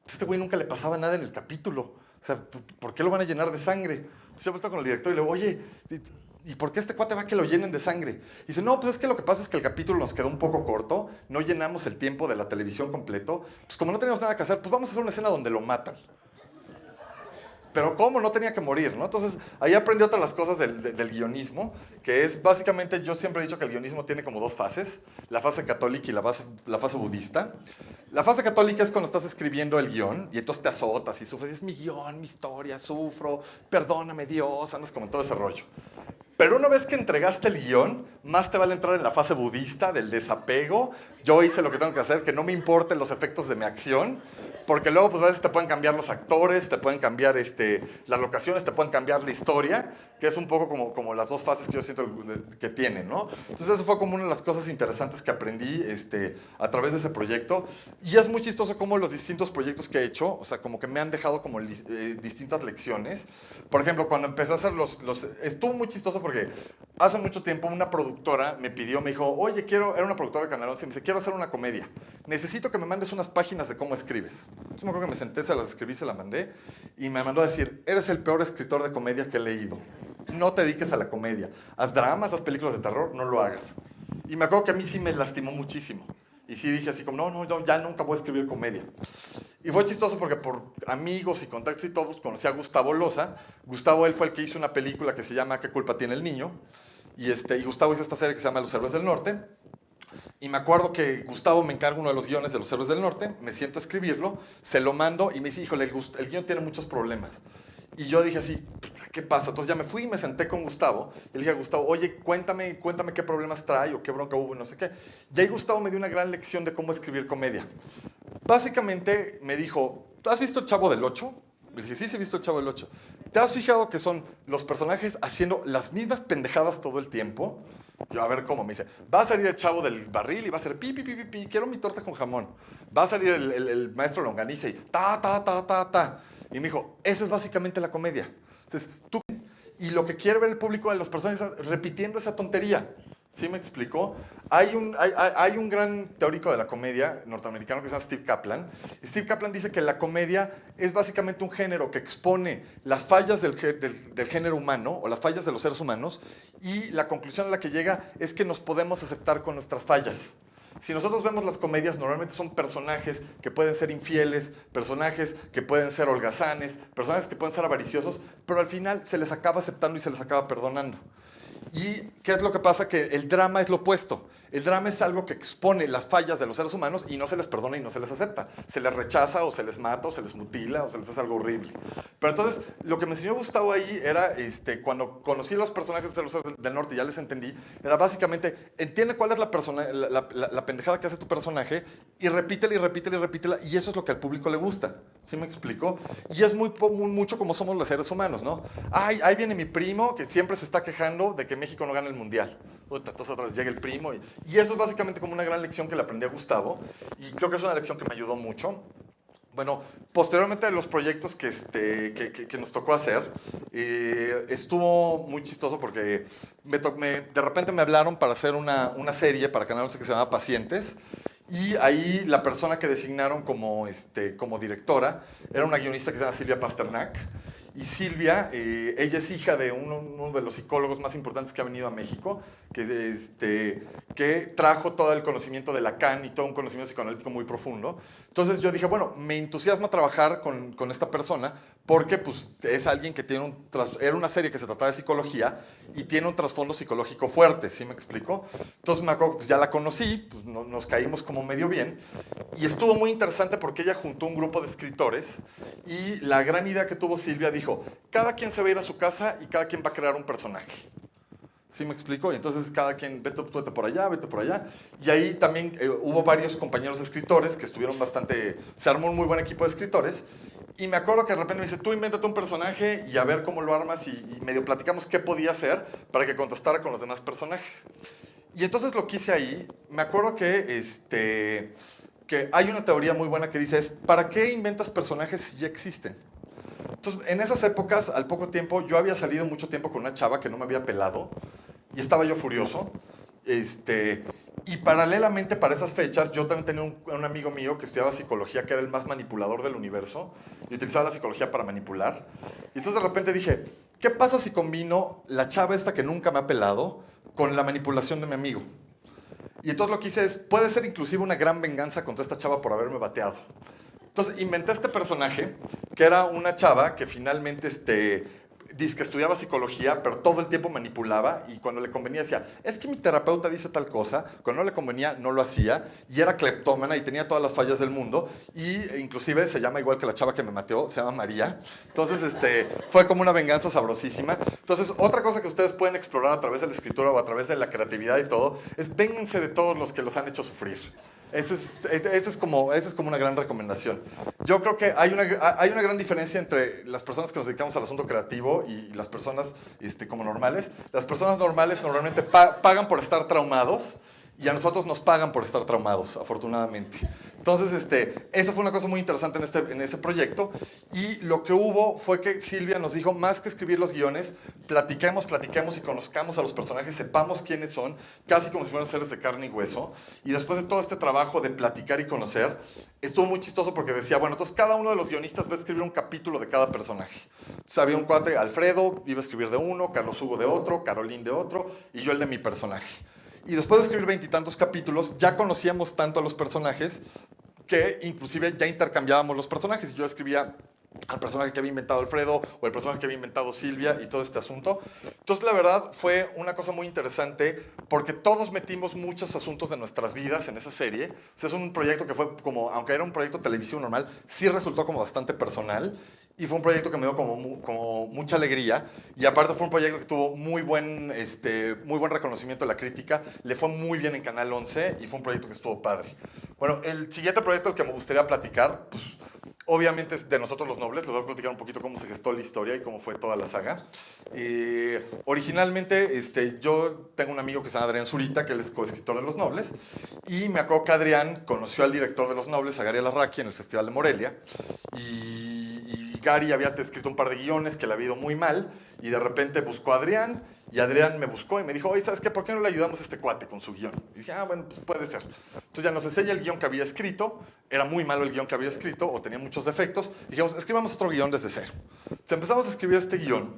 este güey nunca le pasaba nada en el capítulo. O sea, ¿por qué lo van a llenar de sangre? Entonces yo vuelto con el director y le digo, oye, ¿y por qué este cuate va a que lo llenen de sangre? Y dice, no, pues es que lo que pasa es que el capítulo nos quedó un poco corto, no llenamos el tiempo de la televisión completo, pues como no teníamos nada que hacer, pues vamos a hacer una escena donde lo matan. Pero ¿cómo? No tenía que morir, ¿no? Entonces, ahí aprendí otras las cosas del guionismo, que es básicamente, yo siempre he dicho que el guionismo tiene como 2 fases, la fase católica y la fase budista. La fase católica es cuando estás escribiendo el guión y entonces te azotas y sufres, es mi guión, mi historia, sufro, perdóname Dios, andas como en todo ese rollo. Pero una vez que entregaste el guión, más te vale entrar en la fase budista del desapego. Yo hice lo que tengo que hacer, que no me importen los efectos de mi acción, porque luego pues a veces te pueden cambiar los actores, te pueden cambiar las locaciones, te pueden cambiar la historia, que es un poco como las 2 fases que yo siento que tienen, ¿no? Entonces eso fue como una de las cosas interesantes que aprendí a través de ese proyecto. Y es muy chistoso cómo los distintos proyectos que he hecho, o sea, como que me han dejado como distintas lecciones. Por ejemplo, cuando empecé a hacer estuvo muy chistoso porque hace mucho tiempo una productora me dijo, oye, era una productora de Canal 11, me dice, quiero hacer una comedia. Necesito que me mandes unas páginas de cómo escribes. Entonces me acuerdo que me senté, se las escribí, se las mandé y me mandó a decir, eres el peor escritor de comedia que he leído. No te dediques a la comedia. Haz dramas, haz películas de terror, no lo hagas. Y me acuerdo que a mí sí me lastimó muchísimo. Y sí dije así como, no, ya nunca voy a escribir comedia. Y fue chistoso porque por amigos y contactos y todos conocí a Gustavo Loza. Gustavo, él fue el que hizo una película que se llama ¿Qué culpa tiene el niño? Y Gustavo hizo esta serie que se llama Los Héroes del Norte. Y me acuerdo que Gustavo me encarga uno de los guiones de Los Héroes del Norte, me siento a escribirlo, se lo mando y me dice, híjole, el guión tiene muchos problemas. Y yo dije así, ¿qué pasa? Entonces ya me fui y me senté con Gustavo. Y le dije a Gustavo, oye, cuéntame qué problemas trae o qué bronca hubo y no sé qué. Y ahí Gustavo me dio una gran lección de cómo escribir comedia. Básicamente me dijo, ¿has visto El Chavo del Ocho? Le dije, sí, he visto El Chavo del Ocho. ¿Te has fijado que son los personajes haciendo las mismas pendejadas todo el tiempo? Yo, a ver cómo, me dice, va a salir el chavo del barril y va a ser pi, pi, pi, pi, pi, quiero mi torta con jamón. Va a salir el maestro longaniza y ta, ta, ta, ta, ta. Y me dijo, eso es básicamente la comedia. Entonces, y lo que quiere ver el público de los personajes es repitiendo esa tontería. ¿Sí me explicó? Hay un gran teórico de la comedia norteamericano que se llama Steve Kaplan. Steve Kaplan dice que la comedia es básicamente un género que expone las fallas del género humano o las fallas de los seres humanos y la conclusión a la que llega es que nos podemos aceptar con nuestras fallas. Si nosotros vemos las comedias, normalmente son personajes que pueden ser infieles, personajes que pueden ser holgazanes, personajes que pueden ser avariciosos, pero al final se les acaba aceptando y se les acaba perdonando. ¿Y qué es lo que pasa? Que el drama es lo opuesto. El drama es algo que expone las fallas de los seres humanos y no se les perdona y no se les acepta. Se les rechaza o se les mata o se les mutila o se les hace algo horrible. Pero entonces, lo que me enseñó Gustavo ahí era, cuando conocí los personajes de los del norte y ya les entendí, era básicamente, entiende cuál es la pendejada que hace tu personaje y repítela y repítela y repítela y eso es lo que al público le gusta. ¿Sí me explico? Y es mucho como somos los seres humanos, ¿no? Ay, ahí viene mi primo que siempre se está quejando de que México no gana el mundial. Entonces otra vez llega el primo y eso es básicamente como una gran lección que le aprendí a Gustavo y creo que es una lección que me ayudó mucho. Bueno, posteriormente de los proyectos que nos tocó hacer, estuvo muy chistoso porque de repente me hablaron para hacer una serie para Canal 11 que se llama Pacientes. Y ahí la persona que designaron como directora era una guionista que se llama Silvia Pasternak. Y Silvia, ella es hija de uno de los psicólogos más importantes que ha venido a México, que trajo todo el conocimiento de Lacan y todo un conocimiento psicoanalítico muy profundo. Entonces yo dije, bueno, me entusiasma trabajar con esta persona porque pues, es alguien que era una serie que se trataba de psicología y tiene un trasfondo psicológico fuerte, ¿sí me explico? Entonces me acuerdo, pues ya la conocí, pues, nos caímos como medio bien y estuvo muy interesante porque ella juntó un grupo de escritores y la gran idea que tuvo Silvia dijo, cada quien se va a ir a su casa y cada quien va a crear un personaje. ¿Sí me explico? Y entonces cada quien, vete por allá, vete por allá. Y ahí también hubo varios compañeros escritores que estuvieron se armó un muy buen equipo de escritores. Y me acuerdo que de repente me dice, tú invéntate un personaje y a ver cómo lo armas y medio platicamos qué podía hacer para que contrastara con los demás personajes. Y entonces lo que hice ahí, me acuerdo que hay una teoría muy buena que dice ¿para qué inventas personajes si ya existen? Entonces, en esas épocas, al poco tiempo, yo había salido mucho tiempo con una chava que no me había pelado y estaba yo furioso. Y paralelamente para esas fechas, yo también tenía un amigo mío que estudiaba psicología, que era el más manipulador del universo, y utilizaba la psicología para manipular. Y entonces de repente dije, ¿qué pasa si combino la chava esta que nunca me ha pelado con la manipulación de mi amigo? Y entonces lo que hice puede ser inclusive una gran venganza contra esta chava por haberme bateado. Entonces inventé este personaje, que era una chava que finalmente dice que estudiaba psicología, pero todo el tiempo manipulaba y cuando le convenía decía, es que mi terapeuta dice tal cosa, cuando no le convenía no lo hacía y era cleptómana y tenía todas las fallas del mundo y inclusive se llama igual que la chava que me mateó, se llama María. Entonces fue como una venganza sabrosísima. Entonces otra cosa que ustedes pueden explorar a través de la escritura o a través de la creatividad y todo es vénganse de todos los que los han hecho sufrir. Esa es como una gran recomendación. Yo creo que hay una gran diferencia entre las personas que nos dedicamos al asunto creativo y las personas como normales. Las personas normales normalmente pagan por estar traumados y a nosotros nos pagan por estar traumados, afortunadamente. Entonces, eso fue una cosa muy interesante en ese proyecto. Y lo que hubo fue que Silvia nos dijo, más que escribir los guiones, platiquemos y conozcamos a los personajes, sepamos quiénes son, casi como si fueran seres de carne y hueso. Y después de todo este trabajo de platicar y conocer, estuvo muy chistoso porque decía, bueno, entonces cada uno de los guionistas va a escribir un capítulo de cada personaje. Entonces había un cuate, Alfredo, iba a escribir de uno, Carlos Hugo de otro, Caroline de otro, y yo el de mi personaje. Y después de escribir 20 y tantos capítulos, ya conocíamos tanto a los personajes que inclusive ya intercambiábamos los personajes. Yo escribía al personaje que había inventado Alfredo o el personaje que había inventado Silvia y todo este asunto. Entonces, la verdad, fue una cosa muy interesante porque todos metimos muchos asuntos de nuestras vidas en esa serie. O sea, es un proyecto que fue como, aunque era un proyecto televisivo normal, sí resultó como bastante personal y fue un proyecto que me dio como mucha alegría. Y aparte fue un proyecto que tuvo muy buen reconocimiento de la crítica, le fue muy bien en Canal 11 y fue un proyecto que estuvo padre. Bueno, el siguiente proyecto del que me gustaría platicar, pues, obviamente es de Nosotros los Nobles. Les voy a platicar un poquito cómo se gestó la historia y cómo fue toda la saga. Originalmente, yo tengo un amigo que se llama Adrián Zurita, que él es coescritor de Los Nobles, y me acuerdo que Adrián conoció al director de Los Nobles, a Gary Alarraqui, en el Festival de Morelia, y Gary había escrito un par de guiones que le había ido muy mal, y de repente buscó a Adrián, y Adrián me buscó y me dijo, oye, ¿sabes qué? ¿Por qué no le ayudamos a este cuate con su guión? Y dije, bueno, pues puede ser. Entonces ya nos enseña el guión que había escrito, era muy malo el guión que había escrito, o tenía muchos defectos, y dijimos, escribamos otro guión desde cero. Entonces empezamos a escribir este guión,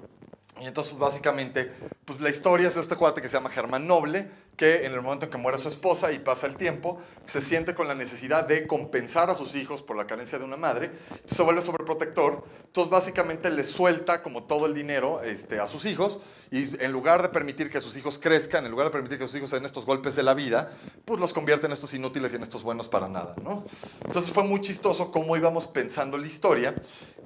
y entonces básicamente, pues la historia es de este cuate que se llama Germán Noble, que en el momento en que muere su esposa y pasa el tiempo, se siente con la necesidad de compensar a sus hijos por la carencia de una madre, entonces se vuelve sobreprotector, entonces básicamente le suelta como todo el dinero a sus hijos, y en lugar de permitir que sus hijos crezcan, en lugar de permitir que sus hijos se den estos golpes de la vida, pues los convierte en estos inútiles y en estos buenos para nada, ¿no? Entonces fue muy chistoso cómo íbamos pensando la historia,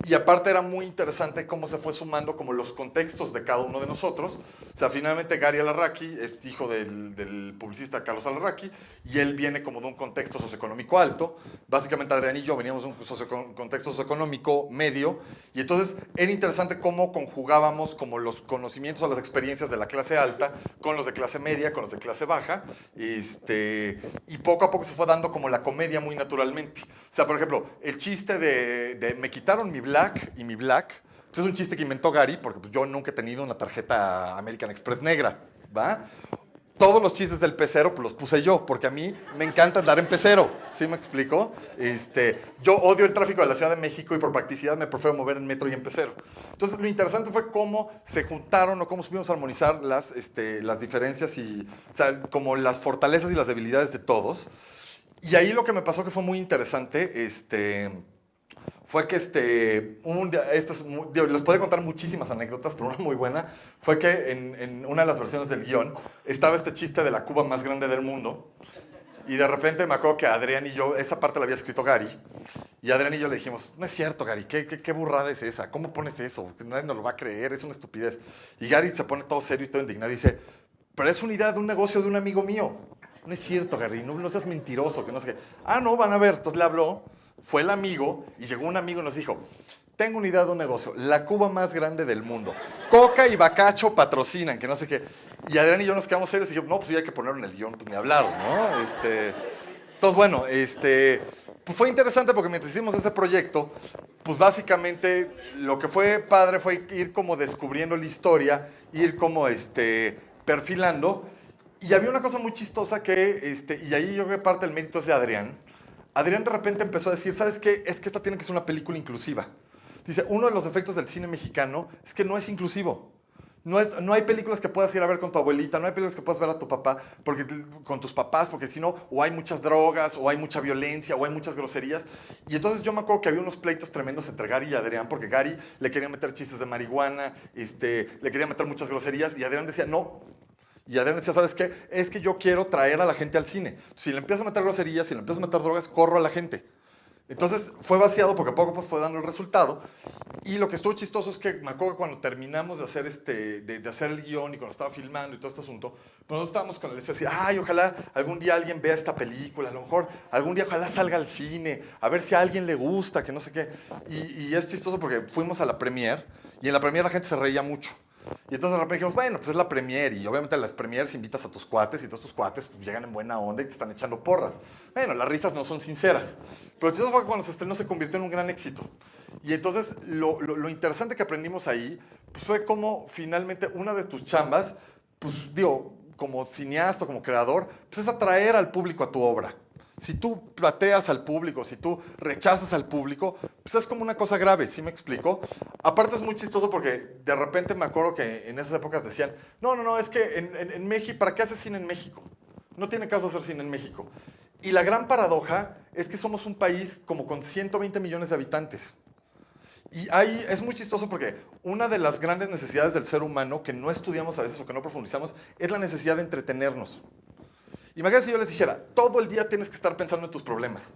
y aparte era muy interesante cómo se fue sumando como los contextos de cada uno de nosotros. O sea, finalmente Gary Alarraqui es hijo del publicista Carlos Alarraqui, y él viene como de un contexto socioeconómico alto. Básicamente Adrián y yo veníamos de un contexto socioeconómico medio, y entonces era interesante cómo conjugábamos como los conocimientos o las experiencias de la clase alta con los de clase media, con los de clase baja, y poco a poco se fue dando como la comedia muy naturalmente. O sea, por ejemplo, el chiste de me quitaron mi black y mi black, pues es un chiste que inventó Gary, porque pues, yo nunca he tenido una tarjeta American Express negra, ¿va? Todos los chistes del pecero pues, los puse yo, porque a mí me encanta andar en pecero, ¿sí me explico? Yo odio el tráfico de la Ciudad de México y por practicidad me prefiero mover en metro y en pecero. Entonces, lo interesante fue cómo se juntaron o cómo supimos armonizar las diferencias y, o sea, como las fortalezas y las debilidades de todos. Y ahí lo que me pasó que fue muy interesante, fue que les podría contar muchísimas anécdotas, pero una muy buena fue que en una de las versiones del guión estaba este chiste de la Cuba más grande del mundo, y de repente me acuerdo que Adrián y yo, esa parte la había escrito Gary, y Adrián y yo le dijimos, no es cierto, Gary, ¿qué burrada es esa? ¿Cómo pones eso? Nadie nos lo va a creer, es una estupidez. Y Gary se pone todo serio y todo indignado y dice, pero es una idea de un negocio de un amigo mío. No es cierto, Gary, no seas mentiroso, que no sé qué. No, van a ver. Entonces le habló, fue el amigo, y llegó un amigo y nos dijo, tengo una idea de un negocio, la Cuba más grande del mundo. Coca y Bacacho patrocinan, que no sé qué. Y Adrián y yo nos quedamos serios y dijimos, no, pues ya hay que ponerlo en el guión, pues ni hablaron, ¿no? Entonces, bueno, pues fue interesante porque mientras hicimos ese proyecto, pues básicamente lo que fue padre fue ir como descubriendo la historia, ir como perfilando. Y había una cosa muy chistosa que, y ahí yo creo que parte del mérito es de Adrián. Adrián de repente empezó a decir, ¿sabes qué? Es que esta tiene que ser una película inclusiva. Dice, uno de los efectos del cine mexicano es que no es inclusivo. No hay películas que puedas ir a ver con tu abuelita, no hay películas que puedas ver a tu papá, con tus papás, porque si no, o hay muchas drogas, o hay mucha violencia, o hay muchas groserías. Y entonces yo me acuerdo que había unos pleitos tremendos entre Gary y Adrián, porque Gary le quería meter chistes de marihuana, le quería meter muchas groserías, y Adrián decía, no. Y Adrián decía, ¿sabes qué? Es que yo quiero traer a la gente al cine. Si le empiezo a meter groserías, si le empiezo a meter drogas, corro a la gente. Entonces fue vaciado porque poco a poco fue dando el resultado. Y lo que estuvo chistoso es que me acuerdo que cuando terminamos de hacer, de hacer el guión y cuando estaba filmando y todo este asunto, pues nosotros estábamos con él y decía, ay, ojalá algún día alguien vea esta película, a lo mejor algún día ojalá salga al cine, a ver si a alguien le gusta, que no sé qué. Y es chistoso porque fuimos a la premiere y en la premiere la gente se reía mucho. Y entonces de repente dijimos, bueno, pues es la premiere, y obviamente a las premieres invitas a tus cuates, y todos tus cuates pues, llegan en buena onda y te están echando porras. Bueno, las risas no son sinceras. Pero entonces fue que cuando se estrenó se convirtió en un gran éxito. Y entonces lo interesante que aprendimos ahí, pues fue como finalmente una de tus chambas, pues digo, como cineasta, como creador, pues es atraer al público a tu obra. Si tú plateas al público, si tú rechazas al público, pues es como una cosa grave, ¿sí me explico? Aparte es muy chistoso porque de repente me acuerdo que en esas épocas decían, no, es que en México, ¿para qué haces cine en México? No tiene caso hacer cine en México. Y la gran paradoja es que somos un país como con 120 millones de habitantes. Y ahí es muy chistoso porque una de las grandes necesidades del ser humano que no estudiamos a veces o que no profundizamos es la necesidad de entretenernos. Imagínate si yo les dijera, todo el día tienes que estar pensando en tus problemas.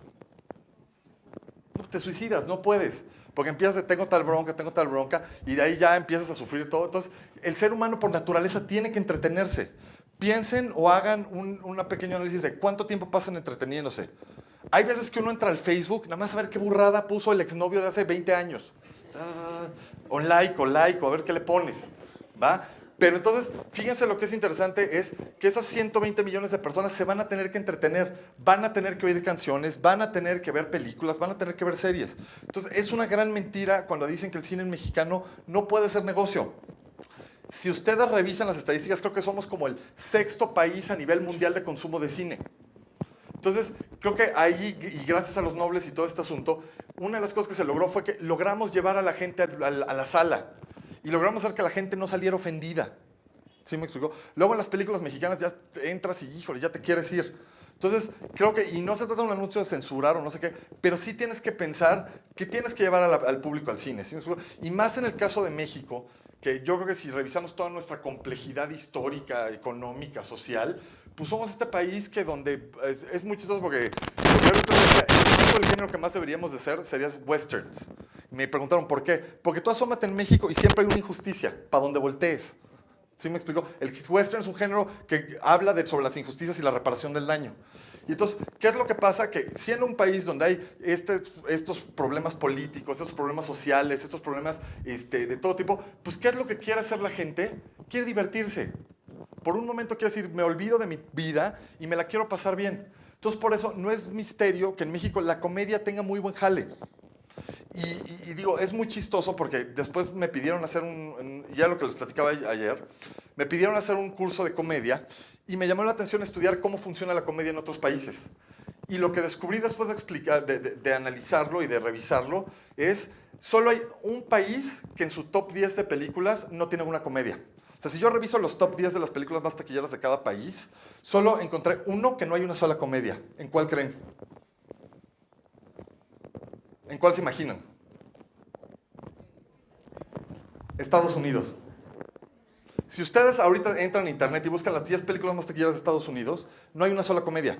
Te suicidas, no puedes. Porque empiezas de tengo tal bronca, y de ahí ya empiezas a sufrir todo. Entonces, el ser humano por naturaleza tiene que entretenerse. Piensen o hagan una pequeño análisis de cuánto tiempo pasan entreteniéndose. Hay veces que uno entra al Facebook, nada más a ver qué burrada puso el exnovio de hace 20 años. O like, a ver qué le pones. ¿Va? Pero entonces, fíjense lo que es interesante es que esas 120 millones de personas se van a tener que entretener, van a tener que oír canciones, van a tener que ver películas, van a tener que ver series. Entonces, es una gran mentira cuando dicen que el cine mexicano no puede ser negocio. Si ustedes revisan las estadísticas, creo que somos como el 6º país a nivel mundial de consumo de cine. Entonces, creo que ahí, y gracias a los nobles y todo este asunto, una de las cosas que se logró fue que logramos llevar a la gente a la sala. Y logramos hacer que la gente no saliera ofendida. ¿Sí me explicó? Luego en las películas mexicanas ya entras y, híjole, ya te quieres ir. Entonces, creo que, y no se trata de un anuncio de censurar o no sé qué, pero sí tienes que pensar que tienes que llevar al público al cine. ¿Sí me explico? Y más en el caso de México, que yo creo que si revisamos toda nuestra complejidad histórica, económica, social, pues somos este país que donde es muy chistoso porque yo ahorita decía, el género que más deberíamos de ser sería westerns. Me preguntaron por qué. Porque tú asómate en México y siempre hay una injusticia, para donde voltees. ¿Sí me explico? El western es un género que habla sobre las injusticias y la reparación del daño. Y entonces, ¿qué es lo que pasa? Que siendo un país donde hay estos problemas políticos, estos problemas sociales, estos problemas de todo tipo, pues ¿qué es lo que quiere hacer la gente? Quiere divertirse. Por un momento quiere decir, me olvido de mi vida y me la quiero pasar bien. Entonces, por eso no es misterio que en México la comedia tenga muy buen jale. Y digo, es muy chistoso porque después me pidieron hacer ya lo que les platicaba ayer, me pidieron hacer un curso de comedia y me llamó la atención estudiar cómo funciona la comedia en otros países. Y lo que descubrí después de explicar, de analizarlo y de revisarlo, es solo hay un país que en su top 10 de películas no tiene una comedia. O sea, si yo reviso los top 10 de las películas más taquilleras de cada país, solo encontré uno que no hay una sola comedia. ¿En cuál creen? ¿En cuál se imaginan? Estados Unidos. Si ustedes ahorita entran a internet y buscan las 10 películas más taquilleras de Estados Unidos, no hay una sola comedia.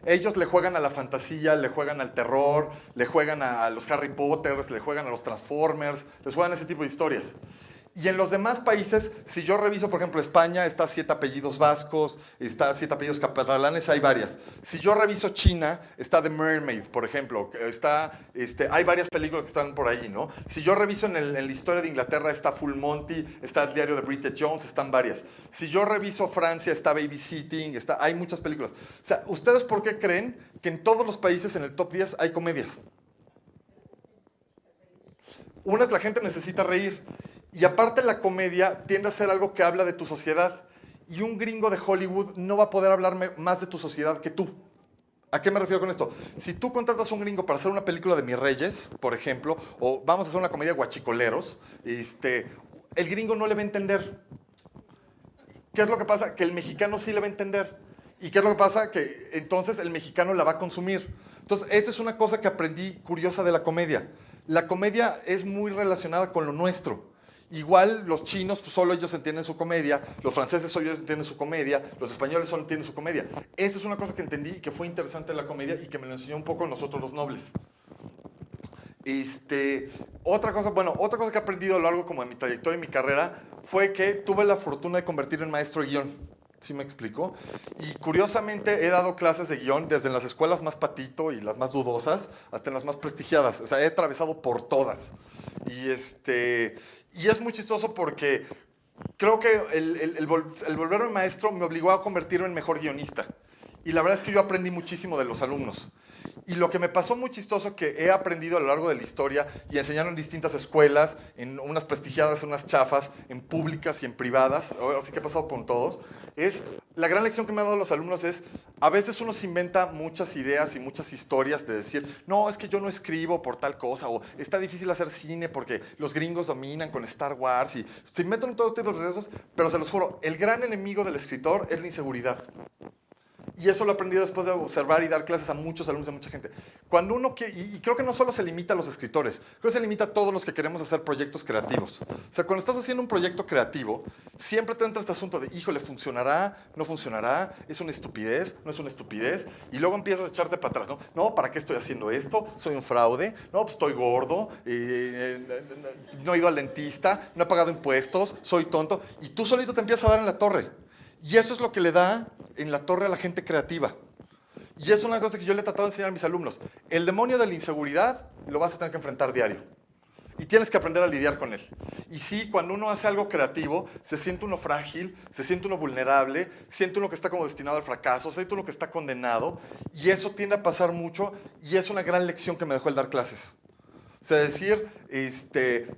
Ellos le juegan a la fantasía, le juegan al terror, le juegan a los Harry Potters, le juegan a los Transformers, les juegan a ese tipo de historias. Y en los demás países, si yo reviso, por ejemplo, España, está 7 apellidos vascos, está 7 apellidos catalanes, hay varias. Si yo reviso China, está The Mermaid, por ejemplo, hay varias películas que están por ahí, ¿no? Si yo reviso en la historia de Inglaterra, está Full Monty, está el diario de Bridget Jones, están varias. Si yo reviso Francia, está Babysitting, hay muchas películas. O sea, ¿ustedes por qué creen que en todos los países en el top 10 hay comedias? Una es la gente necesita reír. Y aparte la comedia tiende a ser algo que habla de tu sociedad. Y un gringo de Hollywood no va a poder hablar más de tu sociedad que tú. ¿A qué me refiero con esto? Si tú contratas a un gringo para hacer una película de Mis Reyes, por ejemplo, o vamos a hacer una comedia de guachicoleros, el gringo no le va a entender. ¿Qué es lo que pasa? Que el mexicano sí le va a entender. ¿Y qué es lo que pasa? Que entonces el mexicano la va a consumir. Entonces, esa es una cosa que aprendí curiosa de la comedia. La comedia es muy relacionada con lo nuestro. Igual los chinos, pues solo ellos entienden su comedia, los franceses solo ellos entienden su comedia, los españoles solo entienden su comedia. Esa es una cosa que entendí y que fue interesante de la comedia y que me lo enseñó un poco nosotros los nobles. Otra cosa que he aprendido a lo largo como de mi trayectoria y mi carrera fue que tuve la fortuna de convertirme en maestro de guión. ¿Sí me explico? Y curiosamente he dado clases de guión desde en las escuelas más patito y las más dudosas hasta en las más prestigiadas. O sea, he atravesado por todas. Y es muy chistoso porque creo que el volverme maestro me obligó a convertirme en mejor guionista. Y la verdad es que yo aprendí muchísimo de los alumnos. Y lo que me pasó muy chistoso que he aprendido a lo largo de la historia y enseñaron en distintas escuelas, en unas prestigiadas, en unas chafas, en públicas y en privadas, ahora sí que he pasado con todos, la gran lección que me han dado los alumnos es, a veces uno se inventa muchas ideas y muchas historias de decir, no, es que yo no escribo por tal cosa, o está difícil hacer cine porque los gringos dominan con Star Wars, y se inventan todo tipo de procesos, pero se los juro, el gran enemigo del escritor es la inseguridad. Y eso lo he aprendido después de observar y dar clases a muchos alumnos, a mucha gente. Cuando uno y creo que no solo se limita a los escritores, creo que se limita a todos los que queremos hacer proyectos creativos. O sea, cuando estás haciendo un proyecto creativo, siempre te entra este asunto de, híjole, ¿funcionará? ¿No funcionará? ¿Es una estupidez? ¿No es una estupidez? Y luego empiezas a echarte para atrás, ¿no? No, ¿para qué estoy haciendo esto? ¿Soy un fraude? No, pues estoy gordo, no he ido al dentista, no he pagado impuestos, soy tonto. Y tú solito te empiezas a dar en la torre. Y eso es lo que le da en la torre a la gente creativa. Y es una cosa que yo le he tratado de enseñar a mis alumnos. El demonio de la inseguridad lo vas a tener que enfrentar diario. Y tienes que aprender a lidiar con él. Y sí, cuando uno hace algo creativo, se siente uno frágil, se siente uno vulnerable, siente uno que está como destinado al fracaso, siente uno que está condenado. Y eso tiende a pasar mucho y es una gran lección que me dejó el dar clases. O sea, decir,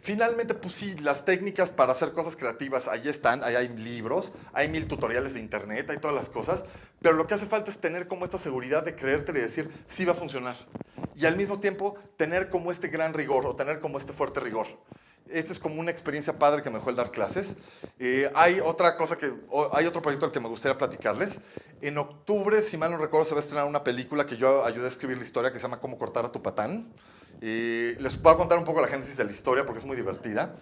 finalmente, pues sí, las técnicas para hacer cosas creativas, ahí están, ahí hay libros, hay 1000 tutoriales de internet, hay todas las cosas, pero lo que hace falta es tener como esta seguridad de creértelo y decir, sí va a funcionar. Y al mismo tiempo, tener como este gran rigor o tener como este fuerte rigor. Esta es como una experiencia padre que me dejó el dar clases. Hay otro proyecto al que me gustaría platicarles. En octubre, si mal no recuerdo, se va a estrenar una película que yo ayudé a escribir la historia que se llama Cómo cortar a tu patán. Les voy a contar un poco la génesis de la historia porque es muy divertida.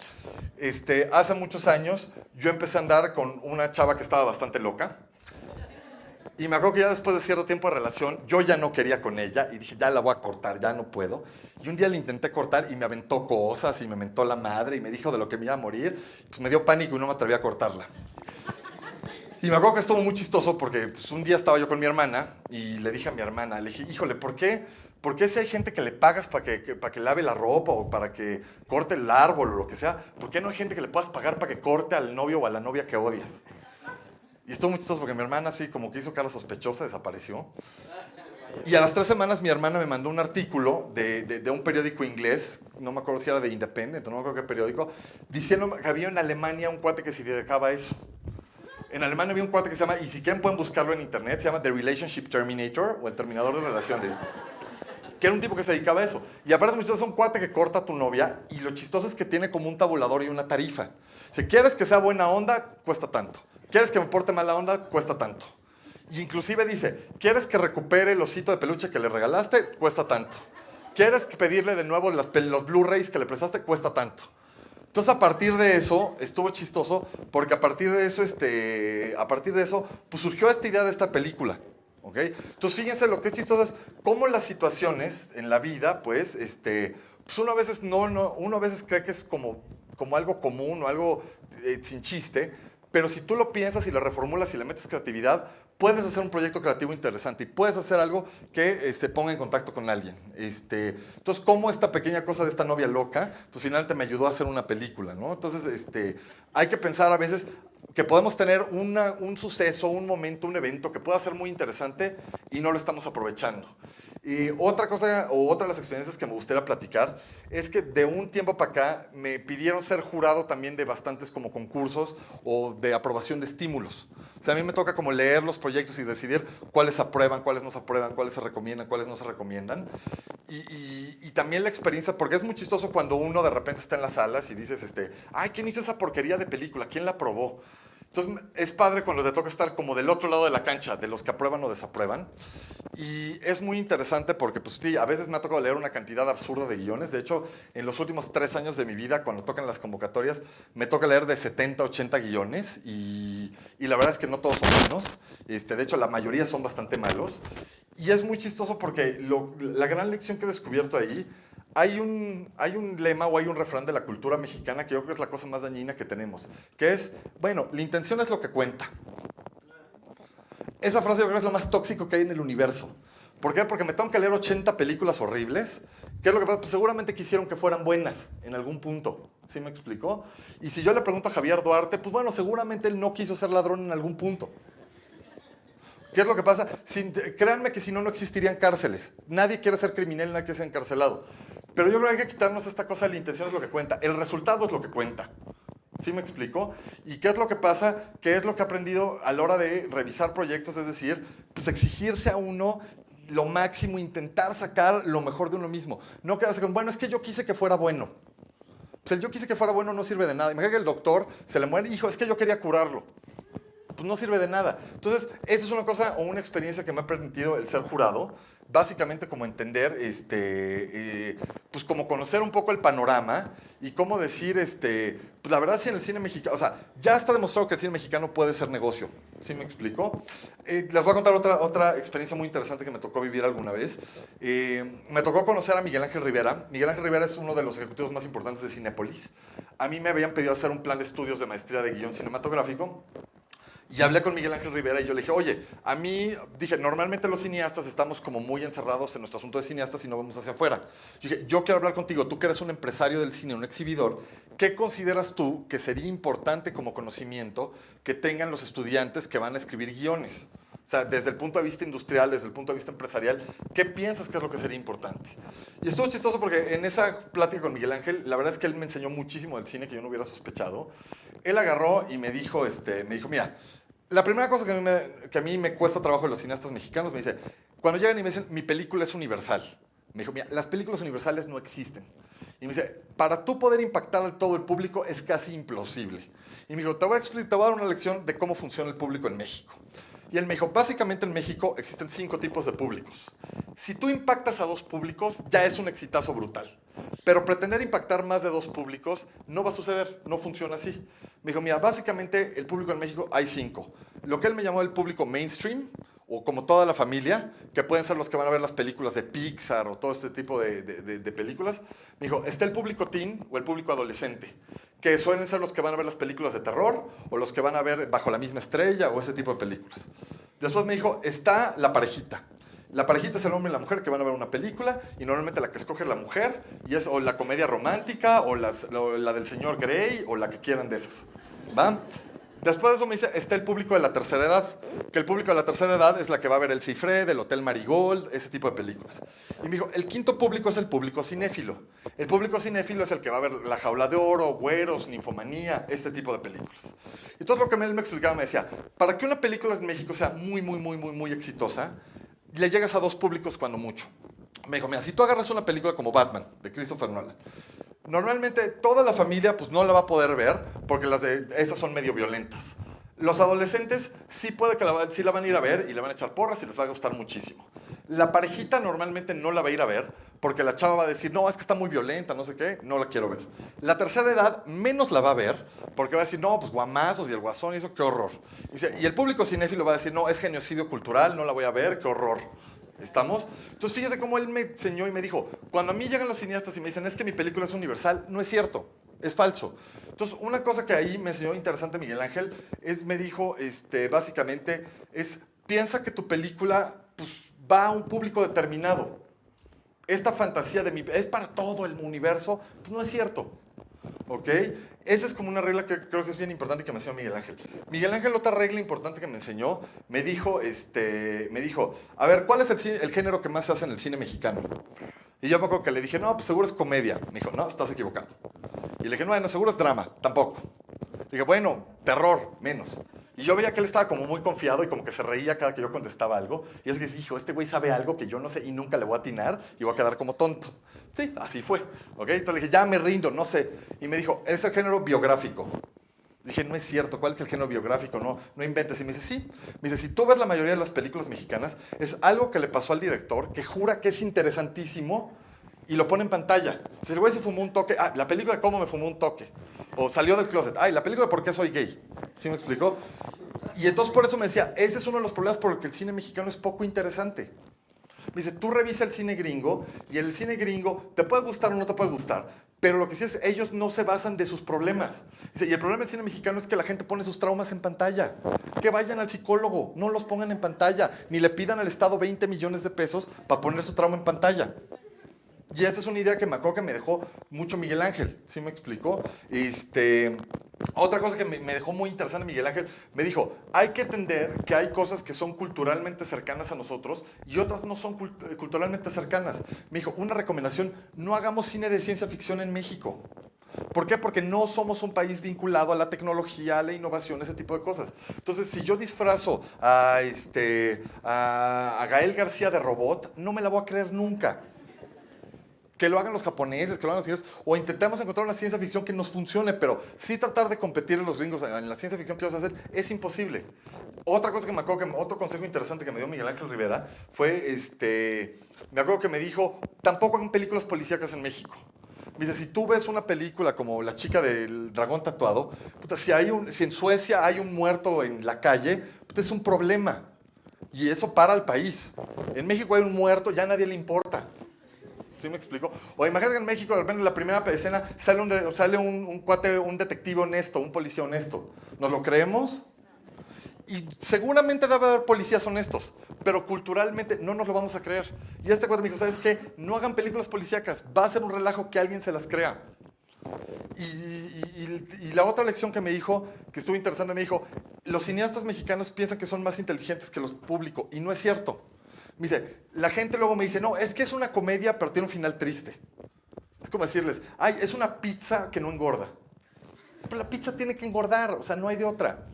Hace muchos años yo empecé a andar con una chava que estaba bastante loca. Y me acuerdo que ya después de cierto tiempo de relación, yo ya no quería con ella y dije, ya la voy a cortar, ya no puedo. Y un día le intenté cortar y me aventó cosas y me mentó la madre y me dijo de lo que me iba a morir. Pues me dio pánico y no me atreví a cortarla. Y me acuerdo que estuvo muy chistoso porque pues, un día estaba yo con mi hermana y le dije a mi hermana, le dije, híjole, ¿por qué? ¿Por qué si hay gente que le pagas para que lave la ropa o para que corte el árbol o lo que sea? ¿Por qué no hay gente que le puedas pagar para que corte al novio o a la novia que odias? Y estuvo muy chistoso porque mi hermana así como que hizo cara sospechosa, desapareció. Y a las 3 semanas mi hermana me mandó un artículo de un periódico inglés, no me acuerdo si era de Independent, no me acuerdo qué periódico, diciendo que había en Alemania un cuate que se dedicaba a eso. En Alemania había un cuate que se llama, y si quieren pueden buscarlo en internet, se llama The Relationship Terminator, o el terminador de relaciones, que era un tipo que se dedicaba a eso. Y aparte muchas veces es un cuate que corta a tu novia, y lo chistoso es que tiene como un tabulador y una tarifa. Si quieres que sea buena onda, cuesta tanto. ¿Quieres que me porte mala onda? Cuesta tanto. Y inclusive dice, ¿quieres que recupere el osito de peluche que le regalaste? Cuesta tanto. ¿Quieres pedirle de nuevo los Blu-rays que le prestaste? Cuesta tanto. Entonces, a partir de eso, estuvo chistoso, porque a partir de eso, pues surgió esta idea de esta película. ¿Ok? Entonces, fíjense lo que es chistoso es cómo las situaciones en la vida, pues uno a veces uno a veces cree que es como algo común o algo sin chiste, pero si tú lo piensas y lo reformulas y le metes creatividad, puedes hacer un proyecto creativo interesante y puedes hacer algo que se ponga en contacto con alguien. Entonces, como esta pequeña cosa de esta novia loca, pues finalmente me ayudó a hacer una película, ¿no? Entonces, hay que pensar a veces que podemos tener un suceso, un momento, un evento que pueda ser muy interesante y no lo estamos aprovechando. Y otra cosa, o otra de las experiencias que me gustaría platicar, es que de un tiempo para acá me pidieron ser jurado también de bastantes como concursos o de aprobación de estímulos. O sea, a mí me toca como leer los proyectos y decidir cuáles aprueban, cuáles no se aprueban, cuáles se recomiendan, cuáles no se recomiendan. Y también la experiencia, porque es muy chistoso cuando uno de repente está en las salas y dices, ay, ¿quién hizo esa porquería de película? ¿Quién la aprobó? Entonces, es padre cuando te toca estar como del otro lado de la cancha, de los que aprueban o desaprueban. Y es muy interesante porque, pues sí, a veces me ha tocado leer una cantidad absurda de guiones. De hecho, en los últimos 3 años de mi vida, cuando tocan las convocatorias, me toca leer de 70, 80 guiones. Y la verdad es que no todos son buenos. De hecho, la mayoría son bastante malos. Y es muy chistoso porque la gran lección que he descubierto ahí, hay un lema o hay un refrán de la cultura mexicana que yo creo que es la cosa más dañina que tenemos, que es, bueno, la intención es lo que cuenta. Esa frase yo creo que es lo más tóxico que hay en el universo. ¿Por qué? Porque me tengo que leer 80 películas horribles. ¿Qué es lo que pasa? Pues seguramente quisieron que fueran buenas en algún punto. ¿Sí me explicó? Y si yo le pregunto a Javier Duarte, pues bueno, seguramente él no quiso ser ladrón en algún punto. ¿Qué es lo que pasa? Créanme que si no, no existirían cárceles. Nadie quiere ser criminal, nadie quiere ser encarcelado. Pero yo creo que hay que quitarnos esta cosa de la intención es lo que cuenta. El resultado es lo que cuenta. ¿Sí me explico? ¿Y qué es lo que pasa? ¿Qué es lo que he aprendido a la hora de revisar proyectos? Es decir, pues exigirse a uno lo máximo, intentar sacar lo mejor de uno mismo. No quedarse con, bueno, es que yo quise que fuera bueno. Pues el yo quise que fuera bueno no sirve de nada. Imagínate que el doctor se le muere, hijo, es que yo quería curarlo. pues no sirve de nada. Entonces, esa es una cosa o una experiencia que me ha permitido el ser jurado, básicamente como entender, pues como conocer un poco el panorama y cómo decir, pues la verdad sí en el cine mexicano, o sea, ya está demostrado que el cine mexicano puede ser negocio, ¿sí me explico? Les voy a contar otra experiencia muy interesante que me tocó vivir alguna vez. Me tocó conocer a Miguel Ángel Rivera. Miguel Ángel Rivera es uno de los ejecutivos más importantes de Cinépolis. A mí me habían pedido hacer un plan de estudios de maestría de guión cinematográfico. Y hablé con Miguel Ángel Rivera y yo le dije, oye, a mí, dije, normalmente los cineastas estamos como muy encerrados en nuestro asunto de cineastas y no vamos hacia afuera. Yo dije, yo quiero hablar contigo, tú que eres un empresario del cine, un exhibidor, ¿qué consideras tú que sería importante como conocimiento que tengan los estudiantes que van a escribir guiones? O sea, desde el punto de vista industrial, desde el punto de vista empresarial, ¿qué piensas que es lo que sería importante? Y estuvo chistoso porque en esa plática con Miguel Ángel, la verdad es que él me enseñó muchísimo del cine que yo no hubiera sospechado. Él agarró y me dijo, mira, la primera cosa que a mí me cuesta trabajo en los cineastas mexicanos, me dice, cuando llegan y me dicen, mi película es universal. Me dijo, mira, las películas universales no existen. Y me dice, para tú poder impactar a todo el público es casi imposible. Y me dijo, te voy a dar una lección de cómo funciona el público en México. Y él me dijo, básicamente en México existen 5 tipos de públicos. Si tú impactas a 2 públicos, ya es un exitazo brutal. Pero pretender impactar más de 2 públicos no va a suceder, no funciona así. Me dijo, mira, básicamente el público en México hay 5. Lo que él me llamó el público mainstream, o como toda la familia, que pueden ser los que van a ver las películas de Pixar o todo este tipo de películas. Me dijo, está el público teen o el público adolescente, que suelen ser los que van a ver las películas de terror o los que van a ver Bajo la misma estrella o ese tipo de películas. Después me dijo, está la parejita. La parejita es el hombre y la mujer que van a ver una película y normalmente la que escoge es la mujer y es o la comedia romántica o la del señor Grey o la que quieran de esas. ¿Va? Después de eso me dice, está el público de la tercera edad, que el público de la tercera edad es la que va a ver El Cifré, del Hotel Marigold, ese tipo de películas. Y me dijo, el quinto público es el público cinéfilo. El público cinéfilo es el que va a ver La Jaula de Oro, Güeros, Ninfomanía, este tipo de películas. Y todo lo que él me explicaba me decía, para que una película en México sea muy exitosa, le llegas a 2 públicos cuando mucho. Me dijo, mira, si tú agarras una película como Batman, de Christopher Nolan, normalmente toda la familia pues no la va a poder ver porque esas son medio violentas. Los adolescentes sí puede que sí la van a ir a ver y le van a echar porras y les va a gustar muchísimo. La parejita normalmente no la va a ir a ver porque la chava va a decir, no, es que está muy violenta, no sé qué, no la quiero ver. La tercera edad menos la va a ver porque va a decir, no, pues guamazos y el guasón y eso, qué horror. Y el público cinéfilo va a decir, no, es genocidio cultural, no la voy a ver, qué horror. ¿Estamos? Entonces fíjese cómo él me enseñó y me dijo, cuando a mí llegan los cineastas y me dicen, es que mi película es universal, no es cierto, es falso. Entonces una cosa que ahí me enseñó interesante Miguel Ángel, me dijo, básicamente, piensa que tu película pues, va a un público determinado. Esta fantasía es para todo el universo, pues no es cierto. ¿Ok? Esa es como una regla que creo que es bien importante que me enseñó Miguel Ángel. Miguel Ángel, otra regla importante que me enseñó, me dijo, a ver, ¿cuál es el género que más se hace en el cine mexicano? Y yo me acuerdo que le dije, no, pues seguro es comedia. Me dijo, no, estás equivocado. Y le dije, no, seguro es drama, tampoco. Le dije, bueno, terror, menos. Y yo veía que él estaba como muy confiado y como que se reía cada que yo contestaba algo. Y es que dijo, este güey sabe algo que yo no sé y nunca le voy a atinar y voy a quedar como tonto. Sí, así fue. ¿Ok? Entonces le dije, ya me rindo, no sé. Y me dijo, es el género biográfico. Dije, no es cierto, ¿cuál es el género biográfico? No inventes. Y me dice, sí. Me dice, si tú ves la mayoría de las películas mexicanas, es algo que le pasó al director que jura que es interesantísimo y lo pone en pantalla. Si el güey se fumó un toque, la película de cómo me fumó un toque. O salió del closet, la película de por qué soy gay. ¿Sí me explicó? Y entonces por eso me decía, ese es uno de los problemas por el que el cine mexicano es poco interesante. Me dice, tú revisa el cine gringo y el cine gringo te puede gustar o no te puede gustar, pero lo que sí es, ellos no se basan de sus problemas. Dice, y el problema del cine mexicano es que la gente pone sus traumas en pantalla. Que vayan al psicólogo, no los pongan en pantalla, ni le pidan al Estado 20 millones de pesos para poner su trauma en pantalla. Y esa es una idea que me acuerdo que me dejó mucho Miguel Ángel, ¿sí me explicó? Otra cosa que me dejó muy interesante Miguel Ángel, me dijo, hay que entender que hay cosas que son culturalmente cercanas a nosotros y otras no son culturalmente cercanas. Me dijo, una recomendación, no hagamos cine de ciencia ficción en México. ¿Por qué? Porque no somos un país vinculado a la tecnología, a la innovación, ese tipo de cosas. Entonces, si yo disfrazo a Gael García de robot, no me la voy a creer nunca. que lo hagan los japoneses, que lo hagan los chinos, o intentemos encontrar una ciencia ficción que nos funcione, pero sí tratar de competir en los gringos en la ciencia ficción que vamos a hacer es imposible. Otra cosa que me acuerdo, otro consejo interesante que me dio Miguel Ángel Rivera fue, me acuerdo que me dijo, tampoco hagan películas policíacas en México. Me dice, si tú ves una película como La chica del dragón tatuado, puta, si en Suecia hay un muerto en la calle, puta, es un problema. Y eso para al país. En México hay un muerto, ya a nadie le importa. ¿Sí me explico? O imagínate que en México, de repente, en la primera escena sale un cuate, un detective honesto, un policía honesto. ¿Nos lo creemos? Y seguramente debe haber policías honestos, pero culturalmente no nos lo vamos a creer. Y este cuate me dijo, ¿sabes qué? No hagan películas policíacas, va a ser un relajo que alguien se las crea. Y la otra lección que me dijo, que estuvo interesante, me dijo, los cineastas mexicanos piensan que son más inteligentes que los públicos, y no es cierto. Me dice, la gente luego me dice, no, es que es una comedia, pero tiene un final triste. Es como decirles, ay, es una pizza que no engorda. Pero la pizza tiene que engordar, o sea, no hay de otra.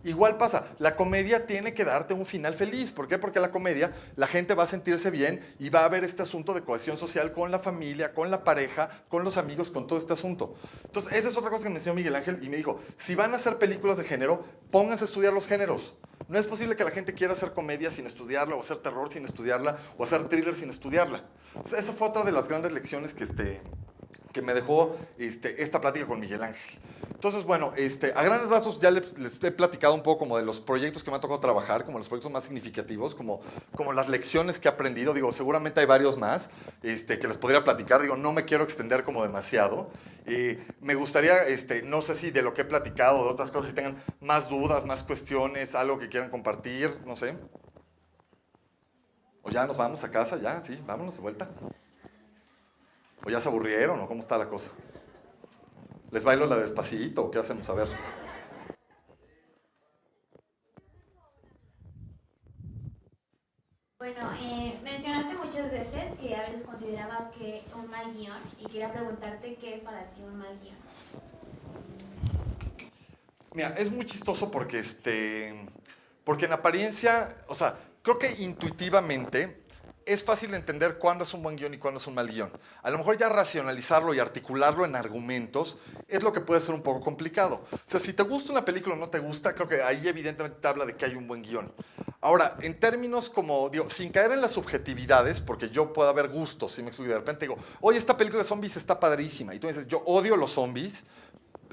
Igual pasa, la comedia tiene que darte un final feliz. ¿Por qué? Porque la comedia, la gente va a sentirse bien y va a haber este asunto de cohesión social con la familia, con la pareja, con los amigos, con todo este asunto. Entonces, esa es otra cosa que me enseñó Miguel Ángel y me dijo, si van a hacer películas de género, pónganse a estudiar los géneros. No es posible que la gente quiera hacer comedia sin estudiarla, o hacer terror sin estudiarla, o hacer thriller sin estudiarla. Entonces, esa fue otra de las grandes lecciones que me dejó esta plática con Miguel Ángel. Entonces, bueno, a grandes rasgos ya les he platicado un poco como de los proyectos que me ha tocado trabajar, como los proyectos más significativos, como las lecciones que he aprendido. Digo, seguramente hay varios más que les podría platicar. Digo, no me quiero extender como demasiado. Me gustaría, no sé si de lo que he platicado o de otras cosas, si tengan más dudas, más cuestiones, algo que quieran compartir, no sé. O ya nos vamos a casa, ya, sí, vámonos de vuelta. ¿O ya se aburrieron o cómo está la cosa? ¿Les bailo la despacito o qué hacemos? A ver. Bueno, mencionaste muchas veces que a veces considerabas que un mal guión y quería preguntarte qué es para ti un mal guión. Mira, es muy chistoso porque, porque en apariencia, o sea, creo que intuitivamente es fácil entender cuándo es un buen guión y cuándo es un mal guión. A lo mejor ya racionalizarlo y articularlo en argumentos es lo que puede ser un poco complicado. O sea, si te gusta una película o no te gusta, creo que ahí evidentemente te habla de que hay un buen guión. Ahora, en términos como, digo, sin caer en las subjetividades, porque yo puedo haber gustos, si me explico, de repente digo, oye, esta película de zombies está padrísima, y tú me dices, yo odio los zombies,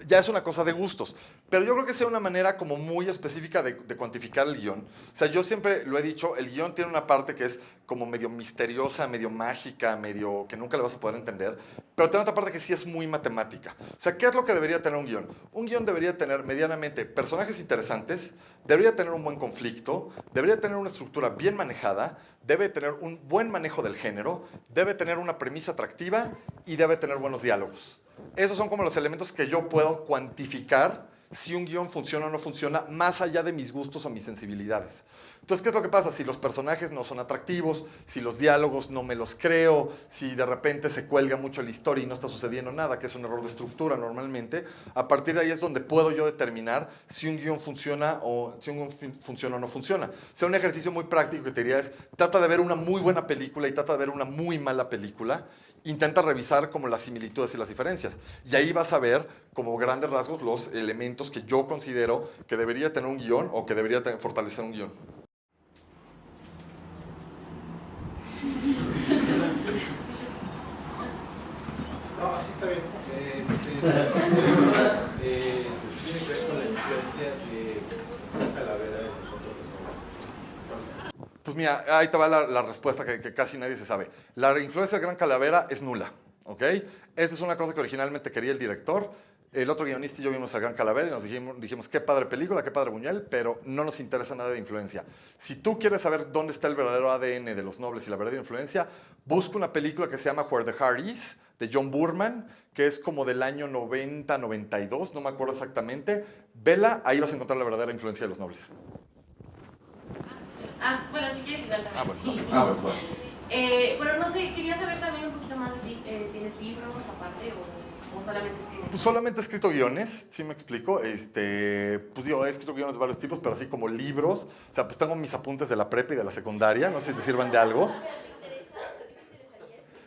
ya es una cosa de gustos. Pero yo creo que sea una manera como muy específica de cuantificar el guión. O sea, yo siempre lo he dicho, el guión tiene una parte que es como medio misteriosa, medio mágica, medio que nunca le vas a poder entender, pero tiene otra parte que sí es muy matemática. O sea, ¿qué es lo que debería tener un guión? Un guión debería tener medianamente personajes interesantes, debería tener un buen conflicto, debería tener una estructura bien manejada, debe tener un buen manejo del género, debe tener una premisa atractiva y debe tener buenos diálogos. Esos son como los elementos que yo puedo cuantificar si un guión funciona o no funciona, más allá de mis gustos o mis sensibilidades. Entonces, ¿qué es lo que pasa? Si los personajes no son atractivos, si los diálogos no me los creo, si de repente se cuelga mucho la historia y no está sucediendo nada, que es un error de estructura normalmente, a partir de ahí es donde puedo yo determinar si un guión funciona o si un guión funciona o no funciona. O sea, un ejercicio muy práctico que te diría es, trata de ver una muy buena película y trata de ver una muy mala película, intenta revisar como las similitudes y las diferencias. Y ahí vas a ver como grandes rasgos los elementos que yo considero que debería tener un guión o que debería fortalecer un guión. No, así está bien. Tiene que ver con la influencia de Gran Calavera de nosotros los nobles. Pues mira, ahí te va la respuesta que casi nadie se sabe. La influencia de Gran Calavera es nula, ¿ok? Esa es una cosa que originalmente quería el director. El otro guionista y yo vimos a Gran Calavera y nos dijimos qué padre película, qué padre Buñuel, pero no nos interesa nada de influencia. Si tú quieres saber dónde está el verdadero ADN de los nobles y la verdadera influencia, busca una película que se llama Where the Heart Is, de John Boorman, que es como del año 90, 92, no me acuerdo exactamente. Vela, ahí vas a encontrar la verdadera influencia de los nobles. Bueno, si quieres igual también. Bueno. Sí. Bueno. Bueno, no sé, quería saber también un poquito más de ti. ¿Tienes libros aparte o solamente escribes? Pues solamente he escrito guiones, ¿sí me explico? Pues digo, he escrito guiones de varios tipos, pero así como libros. O sea, pues tengo mis apuntes de la prepa y de la secundaria, no sé si te sirvan de algo.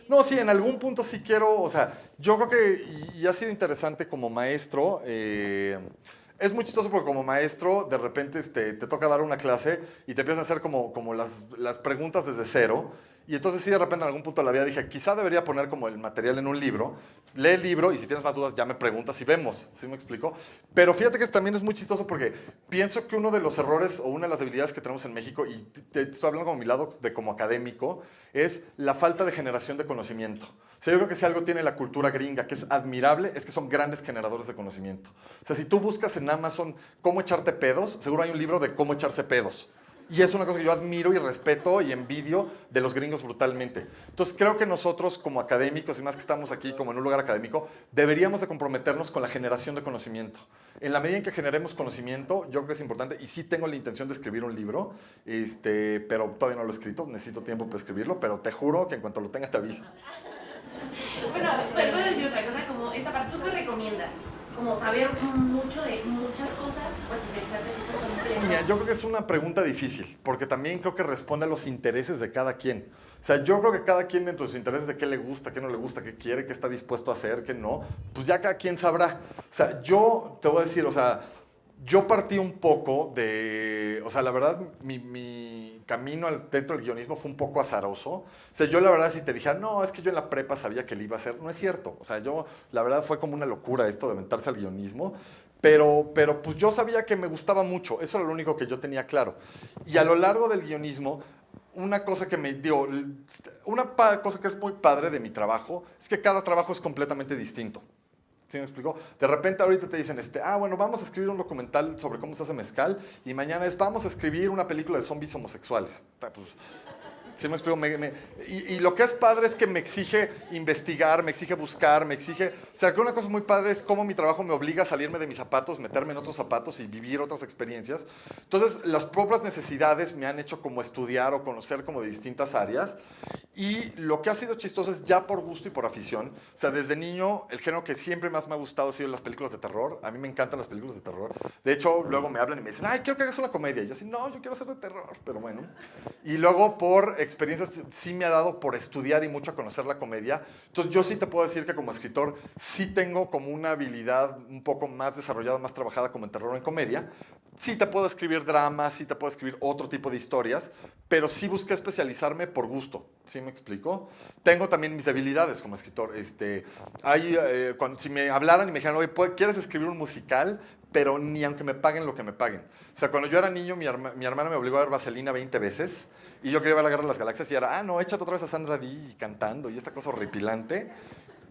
No, sí, en algún punto sí quiero, o sea, yo creo que, y ha sido interesante como maestro, es muy chistoso porque como maestro de repente te toca dar una clase y te empiezan a hacer como las preguntas desde cero. Y entonces sí, de repente en algún punto de la vida dije, quizá debería poner como el material en un libro, lee el libro y si tienes más dudas ya me preguntas y vemos, ¿sí me explico? Pero fíjate que también es muy chistoso porque pienso que uno de los errores o una de las debilidades que tenemos en México, y te estoy hablando como mi lado de como académico, es la falta de generación de conocimiento. O sea, yo creo que si algo tiene la cultura gringa que es admirable, es que son grandes generadores de conocimiento. O sea, si tú buscas en Amazon cómo echarte pedos, seguro hay un libro de cómo echarse pedos. Y es una cosa que yo admiro y respeto y envidio de los gringos brutalmente. Entonces creo que nosotros como académicos, y más que estamos aquí como en un lugar académico, deberíamos de comprometernos con la generación de conocimiento. En la medida en que generemos conocimiento, yo creo que es importante, y sí tengo la intención de escribir un libro, pero todavía no lo he escrito, necesito tiempo para escribirlo, pero te juro que en cuanto lo tenga te aviso. Bueno, puedo decir otra cosa, como esta parte, ¿tú qué recomiendas? Como saber mucho de muchas cosas o especializarte así por completo. Mira, yo creo que es una pregunta difícil, porque también creo que responde a los intereses de cada quien. O sea, yo creo que cada quien dentro de sus intereses de qué le gusta, qué no le gusta, qué quiere, qué está dispuesto a hacer, qué no, pues ya cada quien sabrá. O sea, yo te voy a decir, o sea, yo partí un poco de, o sea, la verdad, mi camino dentro del guionismo fue un poco azaroso. O sea, yo la verdad si te dijera, no, es que yo en la prepa sabía que le iba a hacer, no es cierto. O sea, yo, la verdad fue como una locura esto de aventarse al guionismo, pero pues yo sabía que me gustaba mucho, eso era lo único que yo tenía claro. Y a lo largo del guionismo, una cosa que me dio, cosa que es muy padre de mi trabajo, es que cada trabajo es completamente distinto. ¿Sí me explico? De repente ahorita te dicen, bueno, vamos a escribir un documental sobre cómo se hace mezcal y mañana vamos a escribir una película de zombies homosexuales. Pues, ¿sí me explico? Y lo que es padre es que me exige investigar, me exige buscar, me exige... O sea, que una cosa muy padre es cómo mi trabajo me obliga a salirme de mis zapatos, meterme en otros zapatos y vivir otras experiencias. Entonces, las propias necesidades me han hecho como estudiar o conocer como de distintas áreas. Y lo que ha sido chistoso es ya por gusto y por afición. O sea, desde niño, el género que siempre más me ha gustado ha sido las películas de terror. A mí me encantan las películas de terror. De hecho, luego me hablan y me dicen, ay, quiero que hagas una comedia. Y yo así, no, yo quiero hacer de terror, pero bueno. Y luego por experiencias sí me ha dado por estudiar y mucho a conocer la comedia. Entonces yo sí te puedo decir que como escritor sí tengo como una habilidad un poco más desarrollada, más trabajada como en terror o en comedia. Sí te puedo escribir dramas, sí te puedo escribir otro tipo de historias, pero sí busqué especializarme por gusto. ¿Sí me explico? Tengo también mis debilidades como escritor. Si me hablaran y me dijeran, oye, ¿quieres escribir un musical? Pero ni aunque me paguen lo que me paguen. O sea, cuando yo era niño, mi hermana me obligó a ver Vaselina 20 veces y yo quería ver La Guerra de las Galaxias y era, no, échate otra vez a Sandra Dee cantando y esta cosa horripilante.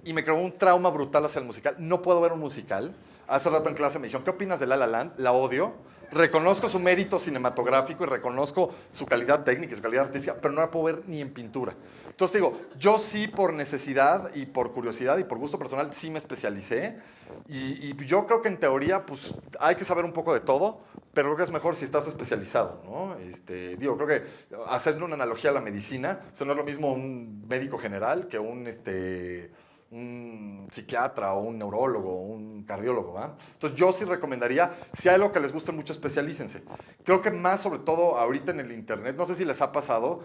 Y me creó un trauma brutal hacia el musical. No puedo ver un musical. Hace rato en clase me dijeron, ¿qué opinas de La La Land? La odio. Reconozco su mérito cinematográfico y reconozco su calidad técnica y su calidad artística, pero no la puedo ver ni en pintura. Entonces digo, yo sí por necesidad y por curiosidad y por gusto personal sí me especialicé y yo creo que en teoría pues hay que saber un poco de todo, pero creo que es mejor si estás especializado, ¿no? Creo que hacerle una analogía a la medicina, o sea, no es lo mismo un médico general que un psiquiatra o un neurólogo o un cardiólogo, ¿va? Entonces yo sí recomendaría, si hay algo que les guste mucho, especialícense. Creo que más sobre todo ahorita en el internet, no sé si les ha pasado,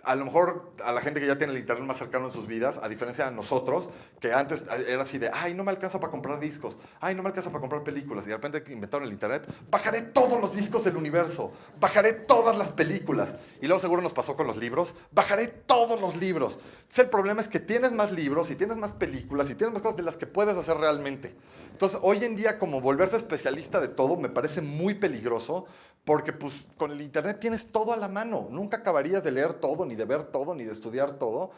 a lo mejor a la gente que ya tiene el internet más cercano en sus vidas, a diferencia de nosotros, que antes era así de, ay, no me alcanza para comprar discos, ay, no me alcanza para comprar películas, y de repente inventaron el internet, bajaré todos los discos del universo, bajaré todas las películas, y luego seguro nos pasó con los libros, bajaré todos los libros. Entonces el problema es que tienes más libros, y tienes más películas, y tienes más cosas de las que puedes hacer realmente. Entonces hoy en día como volverse especialista de todo me parece muy peligroso, porque pues con el internet tienes todo a la mano, nunca acabarías de leer todo, ni de ver todo, ni de estudiar todo.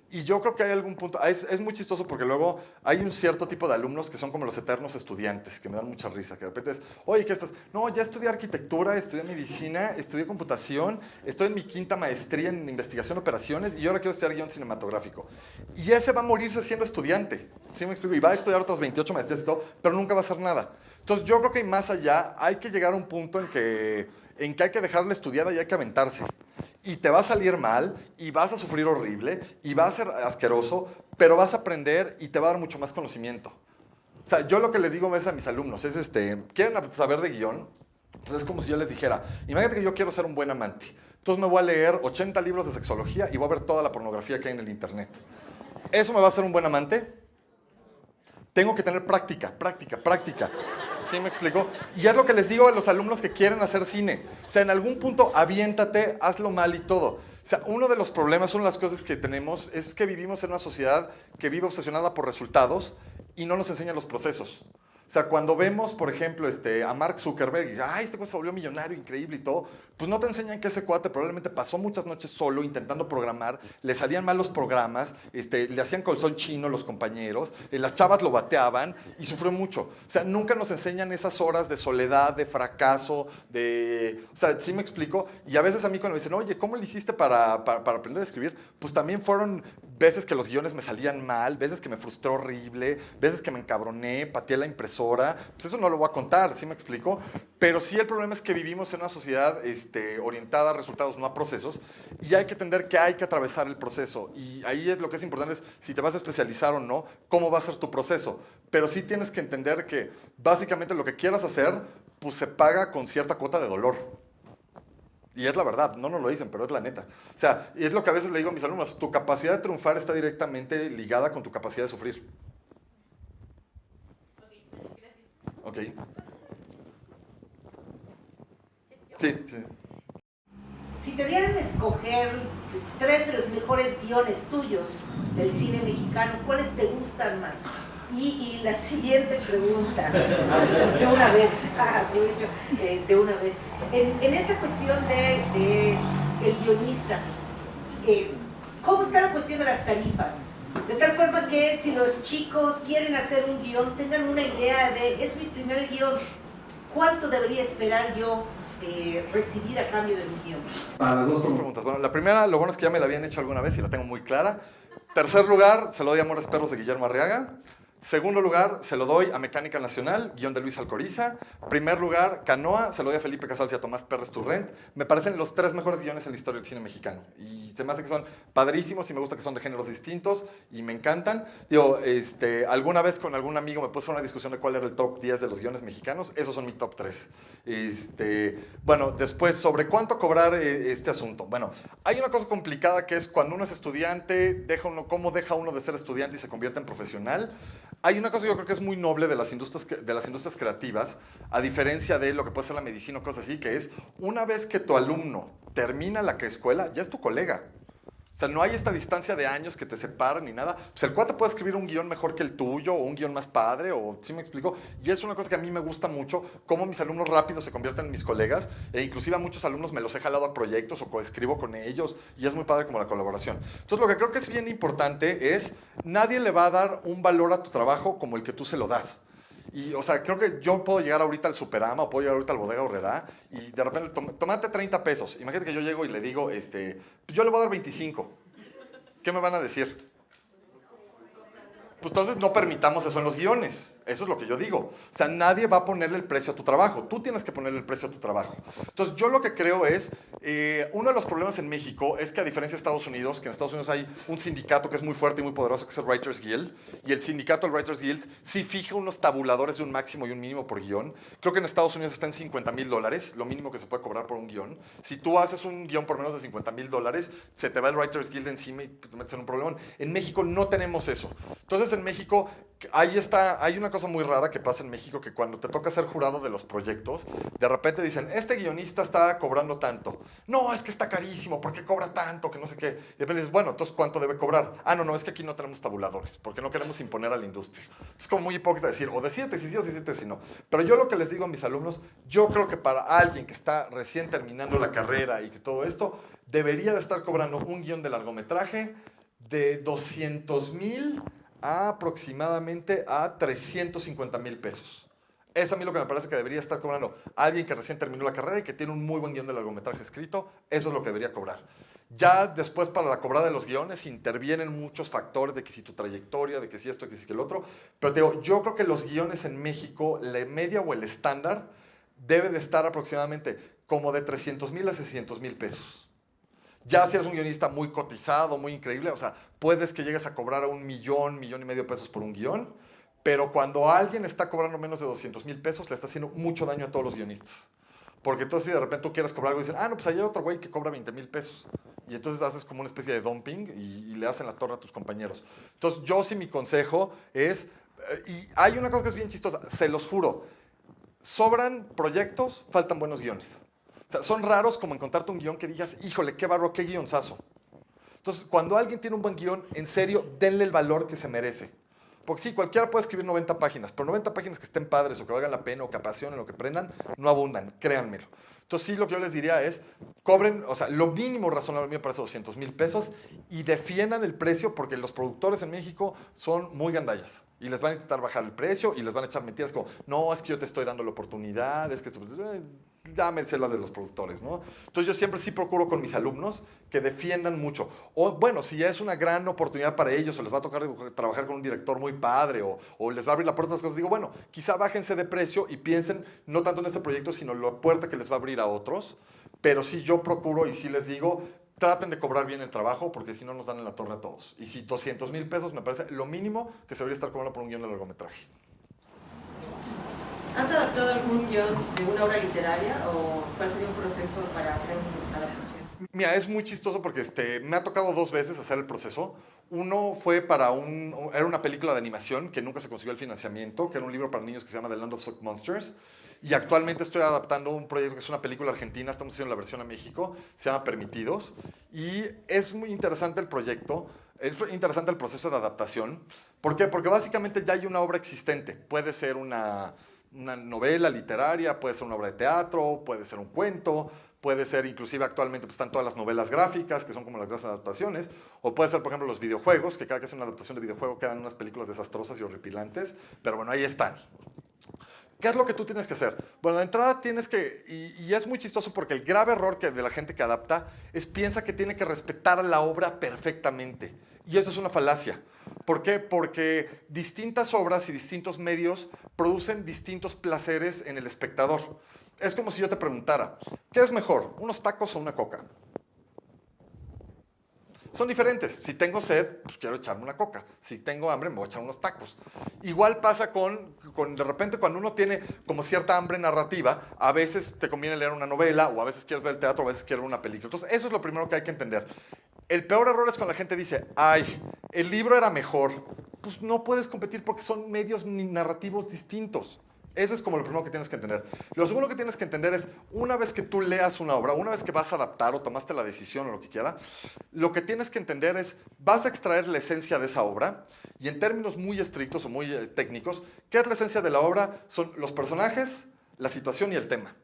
Y yo creo que hay algún punto, es muy chistoso porque luego hay un cierto tipo de alumnos que son como los eternos estudiantes, que me dan mucha risa, que de repente es, oye, ¿qué estás? No, ya estudié arquitectura, estudié medicina, estudié computación, estoy en mi 5ª maestría en investigación de operaciones y ahora quiero estudiar guión cinematográfico. Y ese va a morirse siendo estudiante, ¿sí me explico? Y va a estudiar otras 28 maestrías y todo, pero nunca va a hacer nada. Entonces yo creo que más allá hay que llegar a un punto en que hay que dejarla estudiada y hay que aventarse. Y te va a salir mal, y vas a sufrir horrible, y va a ser asqueroso, pero vas a aprender y te va a dar mucho más conocimiento. O sea, yo lo que les digo a veces a mis alumnos es, ¿quieren saber de guión? Pues es como si yo les dijera, imagínate que yo quiero ser un buen amante. Entonces me voy a leer 80 libros de sexología y voy a ver toda la pornografía que hay en el internet. ¿Eso me va a hacer un buen amante? Tengo que tener práctica. ¿Sí me explico? Y es lo que les digo a los alumnos que quieren hacer cine. O sea, en algún punto aviéntate, hazlo mal y todo. O sea, uno de los problemas, una de las cosas que tenemos es que vivimos en una sociedad que vive obsesionada por resultados y no nos enseña los procesos. O sea, cuando vemos, por ejemplo, a Mark Zuckerberg, y este cuate se volvió millonario, increíble y todo, pues no te enseñan que ese cuate probablemente pasó muchas noches solo intentando programar, le salían mal los programas, le hacían colzón chino los compañeros, las chavas lo bateaban y sufrió mucho. O sea, nunca nos enseñan esas horas de soledad, de fracaso, o sea, ¿sí me explico? Y a veces a mí cuando me dicen, oye, ¿cómo le hiciste para aprender a escribir? Pues también fueron veces que los guiones me salían mal, veces que me frustró horrible, veces que me encabroné, pateé la impresora. Pues eso no lo voy a contar, ¿sí me explico? Pero sí el problema es que vivimos en una sociedad orientada a resultados, no a procesos, y hay que entender que hay que atravesar el proceso. Y ahí es lo que es importante, es si te vas a especializar o no, cómo va a ser tu proceso. Pero sí tienes que entender que básicamente lo que quieras hacer, pues se paga con cierta cuota de dolor. Y es la verdad, no nos lo dicen, pero es la neta. O sea, y es lo que a veces le digo a mis alumnos, tu capacidad de triunfar está directamente ligada con tu capacidad de sufrir. Ok. Sí. Si te dieran a escoger 3 de los mejores guiones tuyos del cine mexicano, ¿cuáles te gustan más? Y la siguiente pregunta, de una vez, en esta cuestión de el guionista, ¿cómo está la cuestión de las tarifas? De tal forma que si los chicos quieren hacer un guión, tengan una idea de, es mi primer guión, ¿cuánto debería esperar yo recibir a cambio de mi guión? Para las dos Preguntas. Bueno, la primera, lo bueno es que ya me la habían hecho alguna vez y la tengo muy clara. Tercer lugar, se lo doy a Amores Perros de Guillermo Arriaga. Segundo lugar, se lo doy a Mecánica Nacional, guión de Luis Alcoriza. Primer lugar, Canoa, se lo doy a Felipe Casals y a Tomás Pérez Turrent. Me parecen los 3 mejores guiones en la historia del cine mexicano. Y se me hace que son padrísimos y me gusta que son de géneros distintos y me encantan. Digo, alguna vez con algún amigo me puse una discusión de cuál era el top 10 de los guiones mexicanos. Esos son mi top 3. Bueno, después, sobre cuánto cobrar este asunto. Bueno, hay una cosa complicada que es cuando uno es estudiante, cómo deja uno de ser estudiante y se convierte en profesional. Hay una cosa que yo creo que es muy noble de las industrias creativas, a diferencia de lo que puede ser la medicina o cosas así, que es una vez que tu alumno termina la escuela, ya es tu colega. O sea, no hay esta distancia de años que te separan ni nada. Pues el cuate puede escribir un guión mejor que el tuyo o un guión más padre, o ¿sí me explico? Y es una cosa que a mí me gusta mucho, cómo mis alumnos rápido se convierten en mis colegas, e inclusive a muchos alumnos me los he jalado a proyectos o coescribo con ellos, y es muy padre como la colaboración. Entonces lo que creo que es bien importante es, nadie le va a dar un valor a tu trabajo como el que tú se lo das. Y, o sea, creo que yo puedo llegar ahorita al Superama o puedo llegar ahorita al Bodega Aurrerá y de repente, tomate 30 pesos. Imagínate que yo llego y le digo, pues yo le voy a dar 25. ¿Qué me van a decir? Pues entonces no permitamos eso en los guiones. Eso es lo que yo digo. O sea, nadie va a ponerle el precio a tu trabajo. Tú tienes que ponerle el precio a tu trabajo. Entonces, yo lo que creo es, uno de los problemas en México es que a diferencia de Estados Unidos, que en Estados Unidos hay un sindicato que es muy fuerte y muy poderoso, que es el Writers Guild, y el sindicato del Writers Guild sí fija unos tabuladores de un máximo y un mínimo por guión. Creo que en Estados Unidos está en $50,000, lo mínimo que se puede cobrar por un guión. Si tú haces un guión por menos de $50,000, se te va el Writers Guild encima y te metes en un problemón. En México no tenemos eso. Entonces, en México hay una cosa muy rara que pasa en México, que cuando te toca ser jurado de los proyectos, de repente dicen, este guionista está cobrando tanto. No, es que está carísimo, ¿por qué cobra tanto? Que no sé qué. Y después dices, bueno, entonces, ¿cuánto debe cobrar? Ah, no, es que aquí no tenemos tabuladores, porque no queremos imponer a la industria. Es como muy hipócrita decir, o decídete si sí o decídete si no. Pero yo lo que les digo a mis alumnos, yo creo que para alguien que está recién terminando la carrera y que todo esto, debería de estar cobrando un guión de largometraje de 200,000 aproximadamente a 350,000 pesos. Es a mí lo que me parece que debería estar cobrando alguien que recién terminó la carrera y que tiene un muy buen guión de largometraje escrito. Eso es lo que debería cobrar. Ya después, para la cobrada de los guiones, intervienen muchos factores de que si tu trayectoria, de que si esto, de que si que el otro. Pero te digo, yo creo que los guiones en México, la media o el estándar, debe de estar aproximadamente como de 300,000 a 600,000 pesos. Ya si eres un guionista muy cotizado, muy increíble, o sea, puedes que llegues a cobrar a 1,000,000, 1,500,000 pesos por un guión, pero cuando alguien está cobrando menos de 200,000 pesos, le está haciendo mucho daño a todos los guionistas. Porque entonces si de repente tú quieres cobrar algo, dicen, no, pues hay otro güey que cobra 20,000 pesos. Y entonces haces como una especie de dumping y le hacen la torre a tus compañeros. Entonces yo sí mi consejo es, y hay una cosa que es bien chistosa, se los juro, sobran proyectos, faltan buenos guiones. O sea, son raros como encontrarte un guión que digas, híjole, qué barro, qué guionzazo. Entonces, cuando alguien tiene un buen guión, en serio, denle el valor que se merece. Porque sí, cualquiera puede escribir 90 páginas, pero 90 páginas que estén padres o que valgan la pena o que apasionen o que prendan, no abundan, créanmelo. Entonces sí, lo que yo les diría es, cobren, o sea, lo mínimo razonable a mí me parece 200,000 pesos y defiendan el precio porque los productores en México son muy gandallas y les van a intentar bajar el precio y les van a echar mentiras como, no, es que yo te estoy dando la oportunidad, es que esto, llámense las de los productores, ¿no? Entonces yo siempre sí procuro con mis alumnos que defiendan mucho. O bueno, si ya es una gran oportunidad para ellos o les va a tocar trabajar con un director muy padre o les va a abrir la puerta a otras cosas, digo, bueno, quizá bájense de precio y piensen no tanto en este proyecto, sino en la puerta que les va a abrir a otros. Pero sí yo procuro y sí les digo, traten de cobrar bien el trabajo porque si no nos dan en la torre a todos. Y si 200,000 pesos me parece lo mínimo que se debería estar cobrando por un guión de largometraje. ¿Has adaptado algún guión de una obra literaria o cuál sería un proceso para hacer una adaptación? Mira, es muy chistoso porque me ha tocado 2 veces hacer el proceso. Uno fue para era una película de animación que nunca se consiguió el financiamiento, que era un libro para niños que se llama The Land of Suck Monsters. Y actualmente estoy adaptando un proyecto que es una película argentina, estamos haciendo la versión a México, se llama Permitidos. Y es muy interesante el proyecto, es interesante el proceso de adaptación. ¿Por qué? Porque básicamente ya hay una obra existente. Puede ser una novela literaria, puede ser una obra de teatro, puede ser un cuento, puede ser inclusive actualmente pues, están todas las novelas gráficas, que son como las grandes adaptaciones, o puede ser, por ejemplo, los videojuegos, que cada que hacen una adaptación de videojuego quedan unas películas desastrosas y horripilantes, pero bueno, ahí están. ¿Qué es lo que tú tienes que hacer? Bueno, de entrada tienes que, y es muy chistoso porque el grave error de la gente que adapta es piensa que tiene que respetar la obra perfectamente. Y eso es una falacia. ¿Por qué? Porque distintas obras y distintos medios producen distintos placeres en el espectador. Es como si yo te preguntara, ¿qué es mejor, unos tacos o una coca? Son diferentes. Si tengo sed, pues quiero echarme una coca. Si tengo hambre, me voy a echar unos tacos. Igual pasa con de repente cuando uno tiene como cierta hambre narrativa, a veces te conviene leer una novela, o a veces quieres ver el teatro, o a veces quieres ver una película. Entonces, eso es lo primero que hay que entender. El peor error es cuando la gente dice, ay, el libro era mejor. Pues no puedes competir porque son medios narrativos distintos. Eso es como lo primero que tienes que entender. Lo segundo que tienes que entender es, una vez que tú leas una obra, una vez que vas a adaptar o tomaste la decisión o lo que quiera, lo que tienes que entender es, vas a extraer la esencia de esa obra, y en términos muy estrictos o muy técnicos, ¿qué es la esencia de la obra? Son los personajes, la situación y el tema.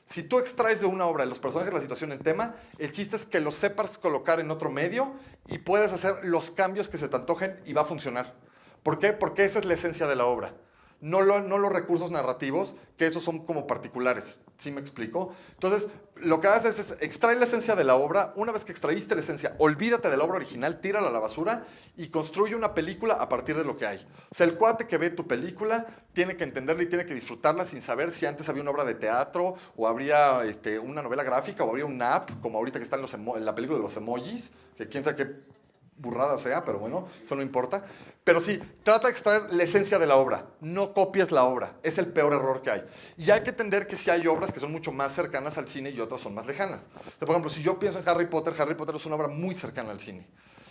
Si tú extraes de una obra los personajes, la situación, el tema, el chiste es que los sepas colocar en otro medio y puedes hacer los cambios que se te antojen y va a funcionar. ¿Por qué? Porque esa es la esencia de la obra. No los recursos narrativos, que esos son como particulares. ¿Sí me explico? Entonces, lo que haces es extraer la esencia de la obra. Una vez que extraíste la esencia, olvídate de la obra original, tírala a la basura y construye una película a partir de lo que hay. O sea, el cuate que ve tu película tiene que entenderla y tiene que disfrutarla sin saber si antes había una obra de teatro o habría una novela gráfica o habría un app, como ahorita que está en la película de los emojis, que quién sabe qué burrada sea, pero bueno, eso no importa. Pero sí, trata de extraer la esencia de la obra, no copies la obra, es el peor error que hay. Y hay que entender que sí hay obras que son mucho más cercanas al cine y otras son más lejanas. O sea, por ejemplo, si yo pienso en Harry Potter es una obra muy cercana al cine.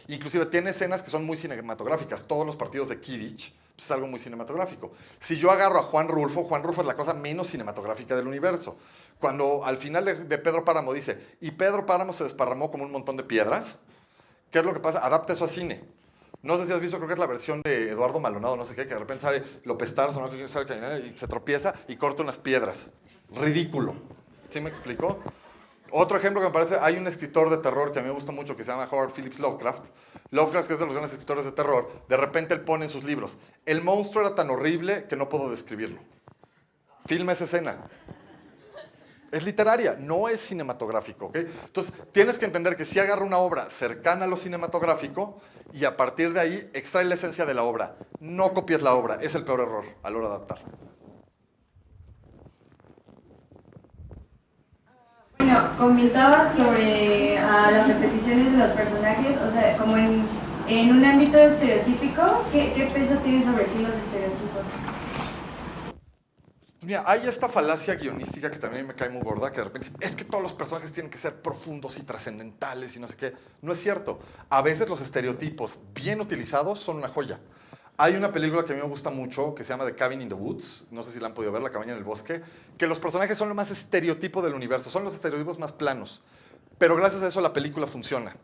Inclusive tiene escenas que son muy cinematográficas, todos los partidos de Quidditch es algo muy cinematográfico. Si yo agarro a Juan Rulfo es la cosa menos cinematográfica del universo. Cuando al final de Pedro Páramo dice, y Pedro Páramo se desparramó como un montón de piedras, ¿qué es lo que pasa? Adapta eso a cine. No sé si has visto, creo que es la versión de Eduardo Maldonado, no sé qué, que de repente sale López Tarso, ¿no? Que sale caminando y se tropieza y corta unas piedras. Ridículo. ¿Sí me explico? Otro ejemplo que me parece, hay un escritor de terror que a mí me gusta mucho que se llama Howard Phillips Lovecraft. Lovecraft, que es de los grandes escritores de terror, de repente él pone en sus libros, el monstruo era tan horrible que no puedo describirlo. Filma esa escena. Es literaria, no es cinematográfico, ¿ok? Entonces, tienes que entender que si agarra una obra cercana a lo cinematográfico y a partir de ahí extrae la esencia de la obra. No copies la obra, es el peor error a la hora de adaptar. Bueno, comentabas sobre las repeticiones de los personajes, o sea, como en un ámbito estereotípico, ¿qué peso tiene sobre ti los estereotipos? Mira, hay esta falacia guionística que también me cae muy gorda, que de repente es que todos los personajes tienen que ser profundos y trascendentales y no sé qué. No es cierto. A veces los estereotipos bien utilizados son una joya. Hay una película que a mí me gusta mucho que se llama The Cabin in the Woods, no sé si la han podido ver, La cabaña en el bosque, que los personajes son lo más estereotipo del universo, son los estereotipos más planos, pero gracias a eso la película funciona.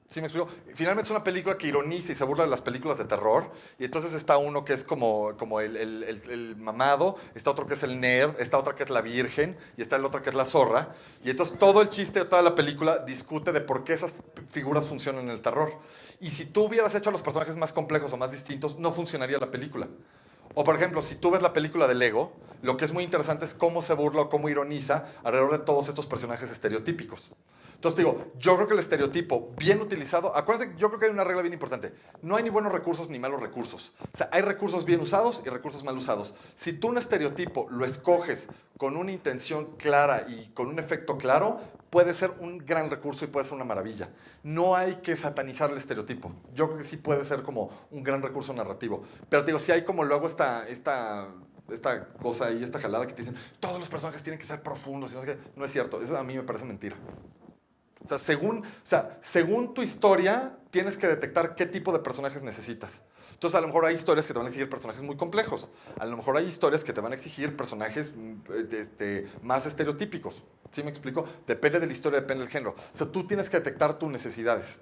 ¿Sí me explico? Finalmente es una película que ironiza y se burla de las películas de terror, y entonces está uno que es como el mamado, está otro que es el nerd, está otra que es la virgen, y está el otro que es la zorra, y entonces todo el chiste de toda la película discute de por qué esas figuras funcionan en el terror. Y si tú hubieras hecho a los personajes más complejos o más distintos, no funcionaría la película. O por ejemplo, si tú ves la película de Lego, lo que es muy interesante es cómo se burla o cómo ironiza alrededor de todos estos personajes estereotípicos. Entonces digo, yo creo que el estereotipo bien utilizado, acuérdense, yo creo que hay una regla bien importante, no hay ni buenos recursos ni malos recursos. O sea, hay recursos bien usados y recursos mal usados. Si tú un estereotipo lo escoges con una intención clara y con un efecto claro, puede ser un gran recurso y puede ser una maravilla. No hay que satanizar el estereotipo. Yo creo que sí puede ser como un gran recurso narrativo. Pero digo, si hay como luego esta cosa y esta jalada que te dicen, todos los personajes tienen que ser profundos, y no sé qué. No es cierto, eso a mí me parece mentira. O sea, según tu historia, tienes que detectar qué tipo de personajes necesitas. Entonces, a lo mejor hay historias que te van a exigir personajes muy complejos. A lo mejor hay historias que te van a exigir personajes más estereotípicos. ¿Sí me explico? Depende de la historia, depende del género. O sea, tú tienes que detectar tus necesidades.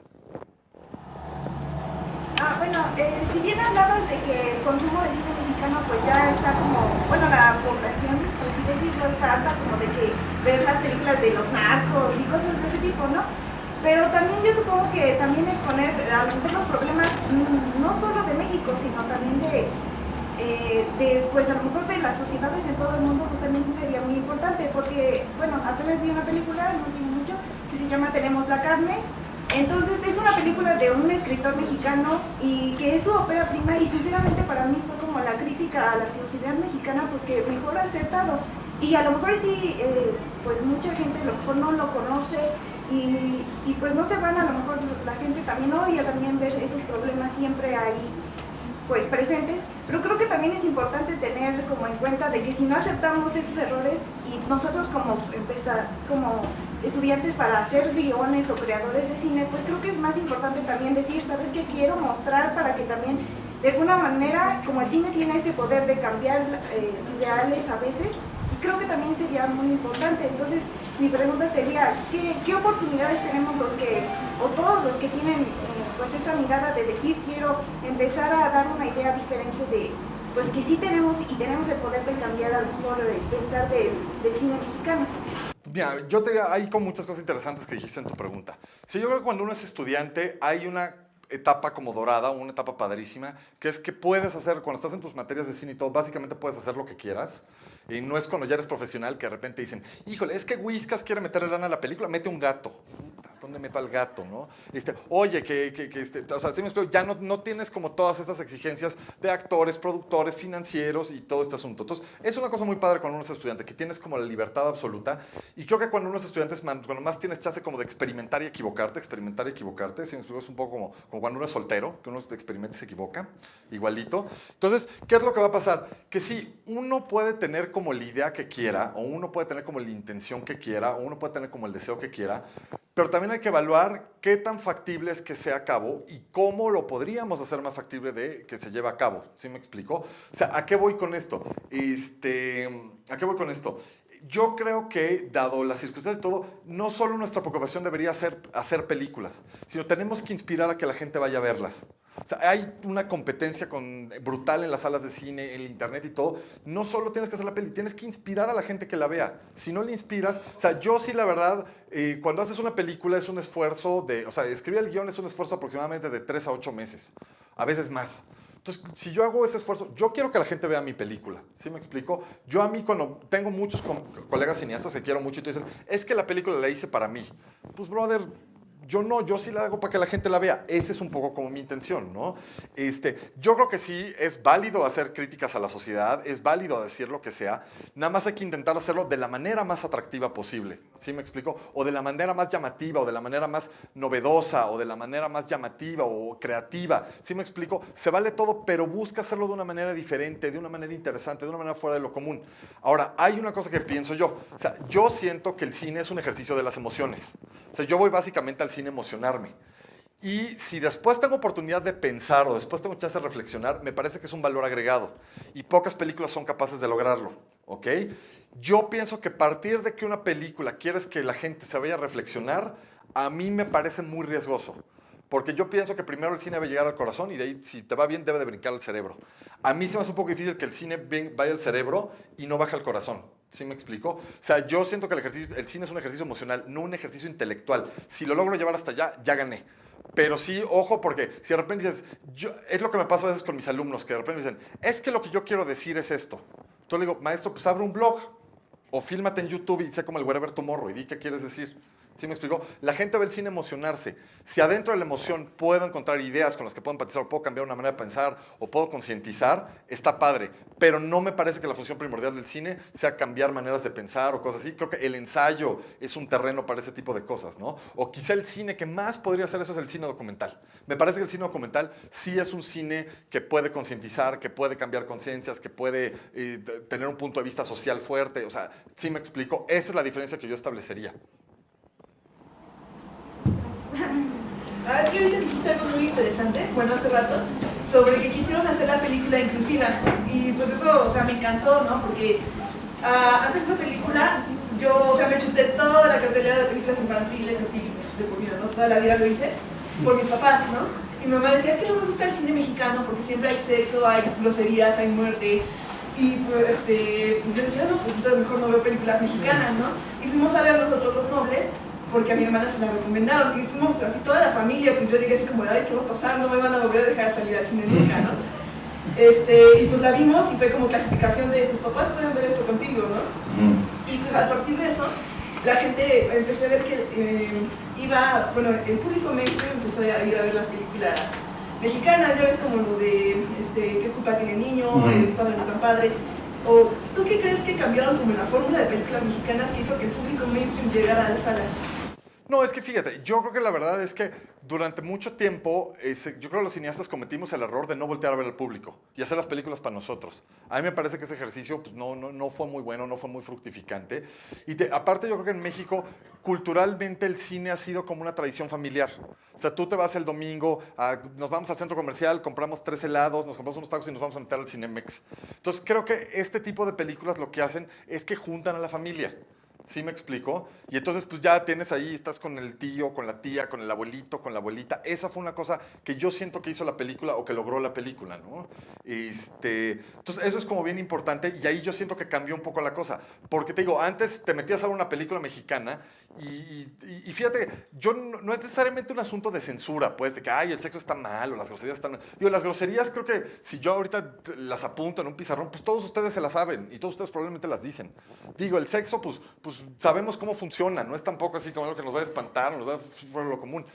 Bueno, si bien hablabas de que el consumo de cine mexicano pues ya está como, bueno, la población, por así decirlo, está harta como de que ver las películas de los narcos y cosas de ese tipo, ¿no? Pero también yo supongo que también exponer a lo mejor los problemas no solo de México, sino también pues a lo mejor de las sociedades en todo el mundo, pues también sería muy importante, porque, bueno, apenas vi una película, no tiene mucho, que se llama Tenemos la carne. Entonces es una película de un escritor mexicano y que es su ópera prima, y sinceramente para mí fue como la crítica a la sociedad mexicana pues que mejor ha acertado, y a lo mejor sí pues mucha gente a lo mejor no lo conoce y pues no se van, a lo mejor la gente también odia también ver esos problemas siempre ahí pues presentes, pero creo que también es importante tener como en cuenta de que si no aceptamos esos errores y nosotros como estudiantes para hacer guiones o creadores de cine, pues creo que es más importante también decir, ¿sabes qué quiero mostrar? Para que también, de alguna manera, como el cine tiene ese poder de cambiar ideales a veces, y creo que también sería muy importante. Entonces, mi pregunta sería, ¿qué oportunidades tenemos todos los que tienen pues esa mirada de decir, quiero empezar a dar una idea diferente de, pues que sí tenemos el poder de cambiar a lo mejor el pensar del cine mexicano? Mira, hay como muchas cosas interesantes que dijiste en tu pregunta. Sí, yo creo que cuando uno es estudiante hay una etapa como dorada, una etapa padrísima, que es que puedes hacer, cuando estás en tus materias de cine y todo, básicamente puedes hacer lo que quieras. Y no es cuando ya eres profesional que de repente dicen, híjole, es que Whiskas quiere meterle lana a la película, mete un gato. ¿Dónde meto al gato, no? Oye, o sea, ¿sí me explico? Ya no tienes como todas estas exigencias de actores, productores, financieros y todo este asunto. Entonces, es una cosa muy padre cuando uno es estudiante, que tienes como la libertad absoluta. Y creo que cuando uno es estudiante, cuando más tienes chance como de experimentar y equivocarte, ¿sí me explico? Es un poco como cuando uno es soltero, que uno experimenta y se equivoca, igualito. Entonces, ¿qué es lo que va a pasar? Que sí, uno puede tener como la idea que quiera, o uno puede tener como la intención que quiera, o uno puede tener como el deseo que quiera, pero también hay que evaluar qué tan factible es que sea a cabo y cómo lo podríamos hacer más factible de que se lleve a cabo. ¿Sí me explico? O sea, ¿a qué voy con esto? ¿A qué voy con esto? Yo creo que, dado las circunstancias de todo, no solo nuestra preocupación debería ser hacer películas, sino tenemos que inspirar a que la gente vaya a verlas. O sea, hay una competencia brutal en las salas de cine, en el internet y todo. No solo tienes que hacer la peli, tienes que inspirar a la gente que la vea. Si no le inspiras, o sea, yo sí la verdad, cuando haces una película es un esfuerzo o sea, escribir el guión es un esfuerzo aproximadamente de 3 a 8 meses, a veces más. Entonces, si yo hago ese esfuerzo, yo quiero que la gente vea mi película, ¿sí me explico? Yo a mí, cuando tengo muchos colegas cineastas que quiero mucho y te dicen, es que la película la hice para mí. Pues, brother, yo sí la hago para que la gente la vea. Esa es un poco como mi intención, ¿no? Yo creo que sí es válido hacer críticas a la sociedad, es válido decir lo que sea, nada más hay que intentar hacerlo de la manera más atractiva posible, ¿sí me explico? O de la manera más llamativa, o de la manera más novedosa, o de la manera más llamativa o creativa, ¿sí me explico? Se vale todo, pero busca hacerlo de una manera diferente, de una manera interesante, de una manera fuera de lo común. Ahora, hay una cosa que pienso yo, o sea, yo siento que el cine es un ejercicio de las emociones. O sea, yo voy básicamente al cine a emocionarme. Y si después tengo oportunidad de pensar o después tengo chance de reflexionar, me parece que es un valor agregado. Y pocas películas son capaces de lograrlo, ¿ok? Yo pienso que a partir de que una película quieres que la gente se vaya a reflexionar, a mí me parece muy riesgoso. Porque yo pienso que primero el cine debe llegar al corazón y de ahí, si te va bien, debe de brincar al cerebro. A mí se me hace un poco difícil que el cine vaya al cerebro y no baje al corazón. ¿Sí me explico? O sea, yo siento que el cine es un ejercicio emocional, no un ejercicio intelectual. Si lo logro llevar hasta allá, ya gané. Pero sí, ojo, porque si de repente dices, es lo que me pasa a veces con mis alumnos, que de repente me dicen, es que lo que yo quiero decir es esto. Entonces le digo, maestro, pues abre un blog o fílmate en YouTube y sé como el Wherever Tomorrow y di qué quieres decir. ¿Sí me explico? La gente ve el cine emocionarse. Si adentro de la emoción puedo encontrar ideas con las que puedo empatizar, o puedo cambiar una manera de pensar, o puedo concientizar, está padre. Pero no me parece que la función primordial del cine sea cambiar maneras de pensar o cosas así. Creo que el ensayo es un terreno para ese tipo de cosas, ¿no? O quizá el cine que más podría hacer eso es el cine documental. Me parece que el cine documental sí es un cine que puede concientizar, que puede cambiar conciencias, que puede tener un punto de vista social fuerte. O sea, sí me explico. Esa es la diferencia que yo establecería. Que ahorita dijiste algo muy interesante, bueno, hace rato, sobre que quisieron hacer la película inclusiva. Y pues eso, o sea, me encantó, ¿no? Porque antes de esa película, yo, o sea, me chuté toda la cartelera de películas infantiles, así, de por vida, ¿no? Toda la vida lo hice, por mis papás, ¿no? Y mi mamá decía, es que no me gusta el cine mexicano porque siempre hay sexo, hay groserías, hay muerte. Y pues, yo decía, no, pues entonces mejor no veo películas mexicanas, ¿no? Y fuimos a ver Nosotros los Nobles, porque a mi hermana se la recomendaron, y fuimos así toda la familia, pues yo dije así como, ay, ¿qué va a pasar? No me van a volver a dejar salir al cine mexicano. Y pues la vimos y fue como clasificación de tus papás pueden ver esto contigo, ¿no? Y pues a partir de eso, la gente empezó a ver que el público mainstream empezó a ir a ver las películas mexicanas, ya ves como lo de ¿qué culpa tiene el niño? El padre no tan padre. ¿O tú qué crees que cambiaron como la fórmula de películas mexicanas que hizo que el público mainstream llegara a las salas? No, es que fíjate, yo creo que la verdad es que durante mucho tiempo, yo creo que los cineastas cometimos el error de no voltear a ver al público y hacer las películas para nosotros. A mí me parece que ese ejercicio pues, no fue muy bueno, no fue muy fructificante. Y aparte yo creo que en México, culturalmente el cine ha sido como una tradición familiar. O sea, tú te vas el domingo, nos vamos al centro comercial, compramos 3 helados, nos compramos unos tacos y nos vamos a meter al Cinemex. Entonces creo que este tipo de películas lo que hacen es que juntan a la familia. ¿Sí me explico? Y entonces pues ya tienes ahí, estás con el tío, con la tía, con el abuelito, con la abuelita. Esa fue una cosa que yo siento que hizo la película o que logró la película, ¿no? Entonces eso es como bien importante y ahí yo siento que cambió un poco la cosa. Porque te digo, antes te metías a ver una película mexicana y fíjate, no es necesariamente un asunto de censura, pues, de que, ay, el sexo está mal o las groserías están mal. Digo, las groserías creo que si yo ahorita las apunto en un pizarrón, pues todos ustedes se las saben y todos ustedes probablemente las dicen. Digo, el sexo, pues sabemos cómo funciona, no es tampoco así como algo que nos va a espantar, nos va a fuera de lo común.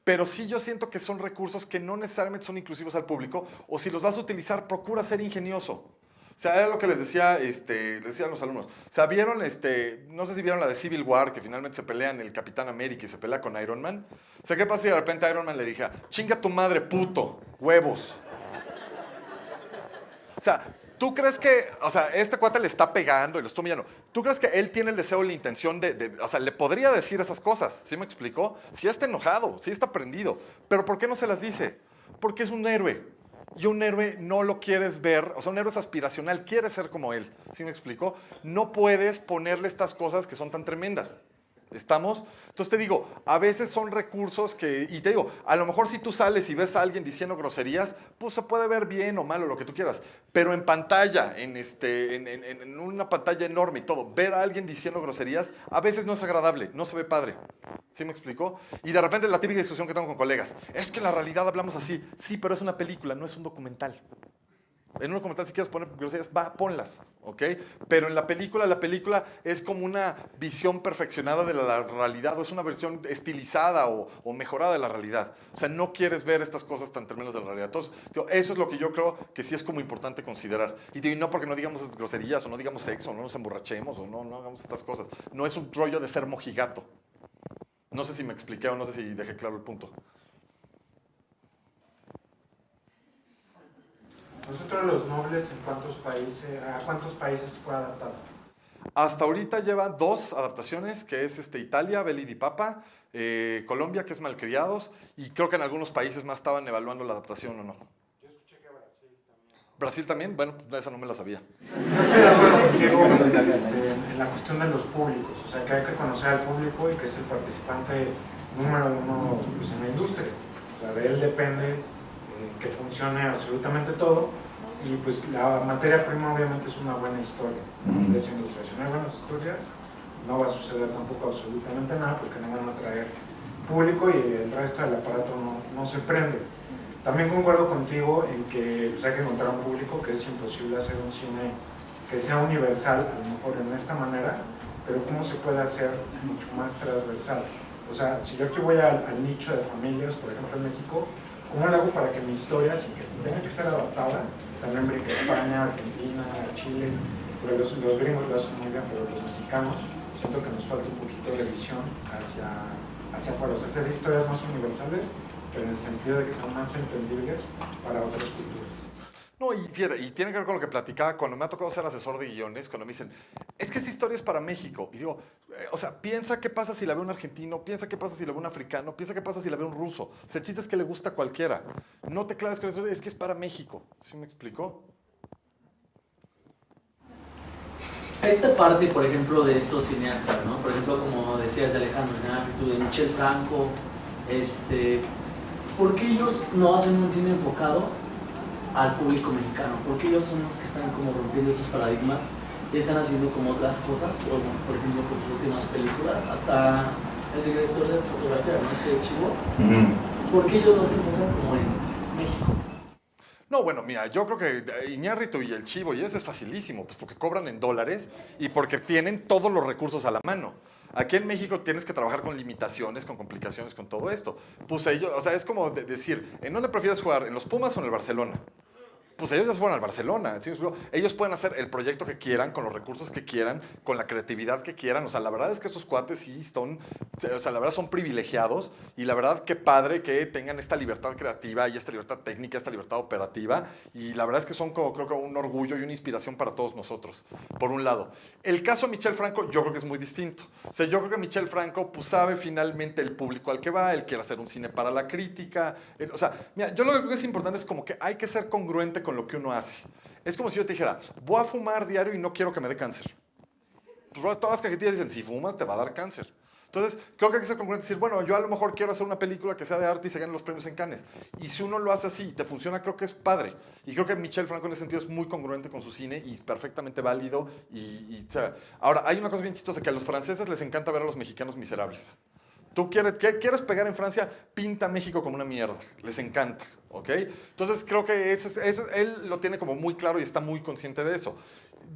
Pero sí yo siento que son recursos que no necesariamente son inclusivos al público, o si los vas a utilizar, procura ser ingenioso. O sea, era lo que les decía, les decía a los alumnos. O sea, vieron, no sé si vieron la de Civil War, que finalmente se pelean el Capitán América y se pelea con Iron Man. O sea, ¿qué pasa si de repente Iron Man le dije, chinga tu madre, puto, huevos? O sea, ¿tú crees que, o sea, este cuate le está pegando y lo está humillando? ¿Tú crees que él tiene el deseo y la intención o sea, le podría decir esas cosas? ¿Sí me explicó? Sí está enojado, sí está prendido. ¿Pero por qué no se las dice? Porque es un héroe. Y un héroe no lo quieres ver, o sea, un héroe es aspiracional, quiere ser como él. ¿Sí me explicó? No puedes ponerle estas cosas que son tan tremendas. ¿Estamos? Entonces te digo, a veces son recursos y te digo, a lo mejor si tú sales y ves a alguien diciendo groserías, pues se puede ver bien o mal o lo que tú quieras, pero en pantalla, en una pantalla enorme y todo, ver a alguien diciendo groserías, a veces no es agradable, no se ve padre. ¿Sí me explicó? Y de repente la típica discusión que tengo con colegas, es que en la realidad hablamos así, sí, pero es una película, no es un documental. En un documental, si quieres poner groserías, ponlas, ¿ok? Pero en la película es como una visión perfeccionada de la realidad, o es una versión estilizada o mejorada de la realidad. O sea, no quieres ver estas cosas tan tremendas de la realidad. Entonces, digo, eso es lo que yo creo que sí es como importante considerar. Y digo, y no porque no digamos groserías, o no digamos sexo, o no nos emborrachemos, o no hagamos estas cosas. No es un rollo de ser mojigato. No sé si me expliqué o no sé si dejé claro el punto. Nosotros los Nobles, ¿a cuántos países fue adaptado? Hasta ahorita lleva 2 adaptaciones, que es Italia, Belli di Papa, Colombia, que es Malcriados, y creo que en algunos países más estaban evaluando la adaptación o no. Yo escuché que Brasil también. ¿Brasil también? Bueno, pues esa no me la sabía. Yo estoy de acuerdo contigo en la cuestión de los públicos, o sea, que hay que conocer al público y que es el participante número 1 pues, en la industria. O sea, de él depende que funcione absolutamente todo, y pues la materia prima obviamente es una buena historia de esa industria. Si no hay buenas historias, no va a suceder tampoco absolutamente nada, porque no van a atraer público y el resto del aparato no se prende. También concuerdo contigo en que pues, hay que encontrar un público, que es imposible hacer un cine que sea universal, a lo mejor en esta manera, pero cómo se puede hacer mucho más transversal. O sea, si yo aquí voy al nicho de familias, por ejemplo en México, ¿cómo lo hago para que mi historia, sin que tenga que ser adaptada, también brinque a España, Argentina, Chile? Porque los gringos lo hacen muy bien, pero los mexicanos siento que nos falta un poquito de visión hacia afuera, o sea, hacer historias más universales, pero en el sentido de que sean más entendibles para otras culturas. No, y fíjate, y tiene que ver con lo que platicaba cuando me ha tocado ser asesor de guiones, cuando me dicen, es que esta historia es para México. Y digo, o sea, piensa qué pasa si la ve un argentino, piensa qué pasa si la ve un africano, piensa qué pasa si la ve un ruso. O sea, el chiste es que le gusta a cualquiera. No te claves con eso, es que es para México. ¿Sí me explicó? Esta parte, por ejemplo, de estos cineastas, ¿no? Por ejemplo, como decías de Alejandro Iñárritu, de Michel Franco, ¿por qué ellos no hacen un cine enfocado al público mexicano? Porque ellos son los que están como rompiendo esos paradigmas y están haciendo como otras cosas, por ejemplo con sus últimas películas, hasta el director de fotografía, ¿no? De Chivo. ¿Por qué ellos no se enfocan como en México? No, bueno, mira, yo creo que Iñárritu y el Chivo y eso es facilísimo, pues porque cobran en dólares y porque tienen todos los recursos a la mano. Aquí en México tienes que trabajar con limitaciones, con complicaciones, con todo esto. Pues ellos, o sea, es como decir, ¿en dónde prefieres jugar? ¿En los Pumas o en el Barcelona? Pues ellos ya se fueron al Barcelona. ¿Sí? Ellos pueden hacer el proyecto que quieran, con los recursos que quieran, con la creatividad que quieran. O sea, la verdad es que estos cuates sí son, o sea, la verdad son privilegiados y la verdad qué padre que tengan esta libertad creativa y esta libertad técnica, esta libertad operativa. Y la verdad es que son como, creo que un orgullo y una inspiración para todos nosotros, por un lado. El caso de Michel Franco yo creo que es muy distinto. O sea, yo creo que Michel Franco pues sabe finalmente el público al que va, él quiere hacer un cine para la crítica. O sea, mira, yo lo que creo que es importante es como que hay que ser congruente con lo que uno hace. Es como si yo te dijera, voy a fumar diario y no quiero que me dé cáncer. Pues todas las cajetillas dicen, si fumas te va a dar cáncer. Entonces, creo que hay que ser congruente y decir, bueno, yo a lo mejor quiero hacer una película que sea de arte y se gane los premios en Cannes. Y si uno lo hace así y te funciona, creo que es padre. Y creo que Michel Franco en ese sentido es muy congruente con su cine y perfectamente válido. O sea, ahora, hay una cosa bien chistosa, que a los franceses les encanta ver a los mexicanos miserables. Tú quieres pegar en Francia, pinta México como una mierda. Les encanta, ¿ok? Entonces creo que eso, él lo tiene como muy claro y está muy consciente de eso.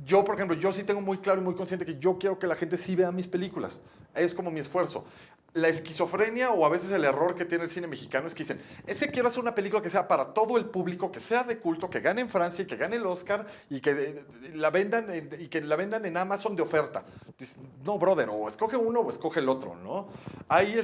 Yo, por ejemplo, yo sí tengo muy claro y muy consciente que yo quiero que la gente sí vea mis películas. Es como mi esfuerzo. La esquizofrenia o a veces el error que tiene el cine mexicano es que dicen, es que quiero hacer una película que sea para todo el público, que sea de culto, que gane en Francia y que gane el Oscar y que la vendan en Amazon de oferta. No, brother, o escoge uno o escoge el otro, ¿no? Ahí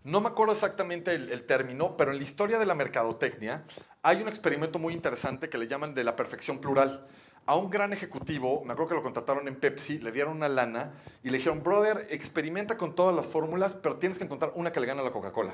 no me acuerdo exactamente el término, pero en la historia de la mercadotecnia hay un experimento muy interesante que le llaman de la perfección plural. A un gran ejecutivo, me acuerdo que lo contrataron en Pepsi, le dieron una lana y le dijeron, brother, experimenta con todas las fórmulas, pero tienes que encontrar una que le gane a la Coca-Cola.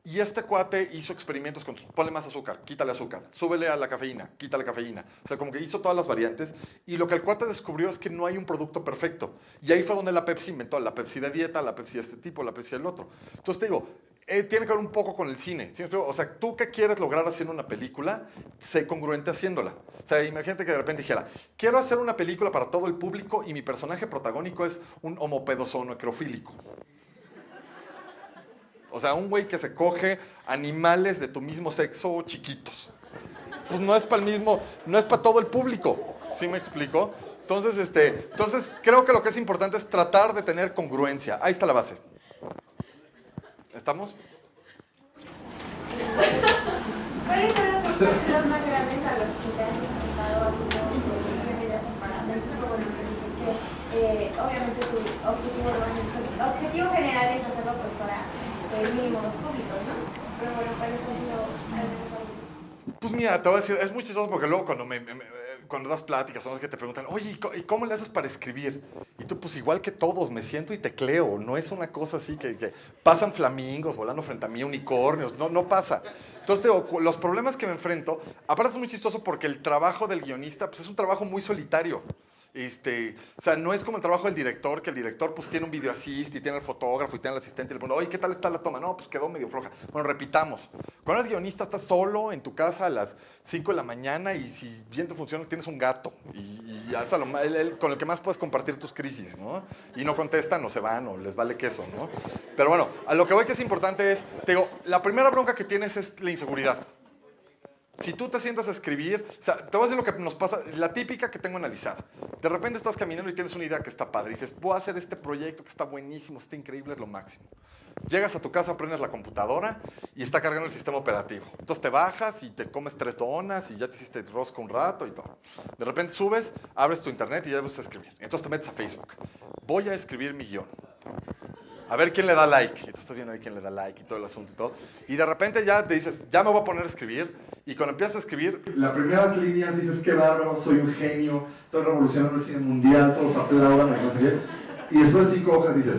Y este cuate hizo experimentos con, ponle más azúcar, quítale azúcar, súbele a la cafeína, quítale cafeína. O sea, como que hizo todas las variantes y lo que el cuate descubrió es que no hay un producto perfecto. Y ahí fue donde la Pepsi inventó la Pepsi de dieta, la Pepsi de este tipo, la Pepsi del otro. Entonces te digo, tiene que ver un poco con el cine. ¿Sí? O sea, tú qué quieres lograr haciendo una película, sé congruente haciéndola. O sea, imagínate que de repente dijera, quiero hacer una película para todo el público y mi personaje protagónico es un homopedoso necrofílico. O sea, un güey que se coge animales de tu mismo sexo chiquitos. pues no es para el mismo, no es para todo el público. ¿Sí me explico? Entonces creo que lo que es importante es tratar de tener congruencia. Ahí está la base. ¿Estamos? ¿Cuáles son los obstáculos más grandes a los que te has enfrentado haciendo videos separadas? Bueno, que dices que obviamente tu objetivo general es hacerlo pues para mínimos públicos, ¿no? Pero bueno, ¿cuáles han sido al menos algunos? Pues mira, te voy a decir, es muy chistoso porque luego cuando das pláticas, son los que te preguntan, oye, ¿y cómo le haces para escribir? Y tú, pues igual que todos, me siento y tecleo. No es una cosa así que pasan flamingos volando frente a mí, unicornios. No pasa. Entonces, los problemas que me enfrento, aparte es muy chistoso porque el trabajo del guionista, pues es un trabajo muy solitario. O sea, no es como el trabajo del director, que el director pues tiene un video assist y tiene el fotógrafo y tiene el asistente y le pone, oye, ¿qué tal está la toma? No, pues quedó medio floja. Bueno, repitamos. Cuando eres guionista estás solo en tu casa a las 5 de la mañana y si bien te funciona tienes un gato y haz con el que más puedes compartir tus crisis, ¿no? Y no contestan o se van o les vale queso, ¿no? Pero bueno, a lo que voy que es importante es, te digo, la primera bronca que tienes es la inseguridad. Si tú te sientas a escribir, o sea, te voy a decir lo que nos pasa, la típica que tengo analizada. De repente estás caminando y tienes una idea que está padre y dices, voy a hacer este proyecto que está buenísimo, está increíble, es lo máximo. Llegas a tu casa, prendes la computadora y está cargando el sistema operativo. Entonces te bajas y te comes 3 donas y ya te hiciste rosca un rato y todo. De repente subes, abres tu internet y ya vas a escribir. Entonces te metes a Facebook. Voy a escribir mi guión. A ver quién le da like. Y tú estás viendo ahí quién le da like y todo el asunto y todo. Y de repente ya te dices, ya me voy a poner a escribir. Y cuando empiezas a escribir... Las primeras líneas dices, qué bárbaro, soy un genio, estoy revolucionando el cine mundial, todos aplaudan, no sé qué. Y después de 5 hojas dices,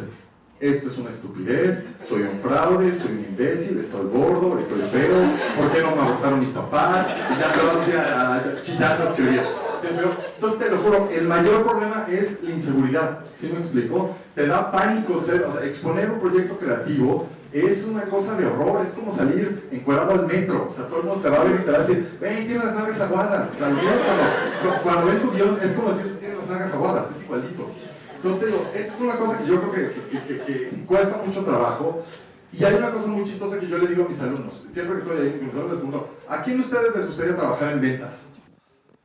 esto es una estupidez, soy un fraude, soy un imbécil, estoy gordo, estoy feo, ¿por qué no me abortaron mis papás? Y ya te vas así a chillando a escribir. ¿Sí? Entonces te lo juro, el mayor problema es la inseguridad. ¿Sí me explico? Te da pánico, o sea, exponer un proyecto creativo es una cosa de horror, es como salir encuerado al metro. O sea, todo el mundo te va a ver y te va a decir, ¡hey, tienes las nalgas aguadas! O sea, los niños cuando ven tu guión es como decir, tienes las nalgas aguadas, es igualito. Entonces te digo, esta es una cosa que yo creo que cuesta mucho trabajo. Y hay una cosa muy chistosa que yo le digo a mis alumnos, siempre que estoy ahí con mis alumnos les pregunto, ¿a quién de ustedes les gustaría trabajar en ventas?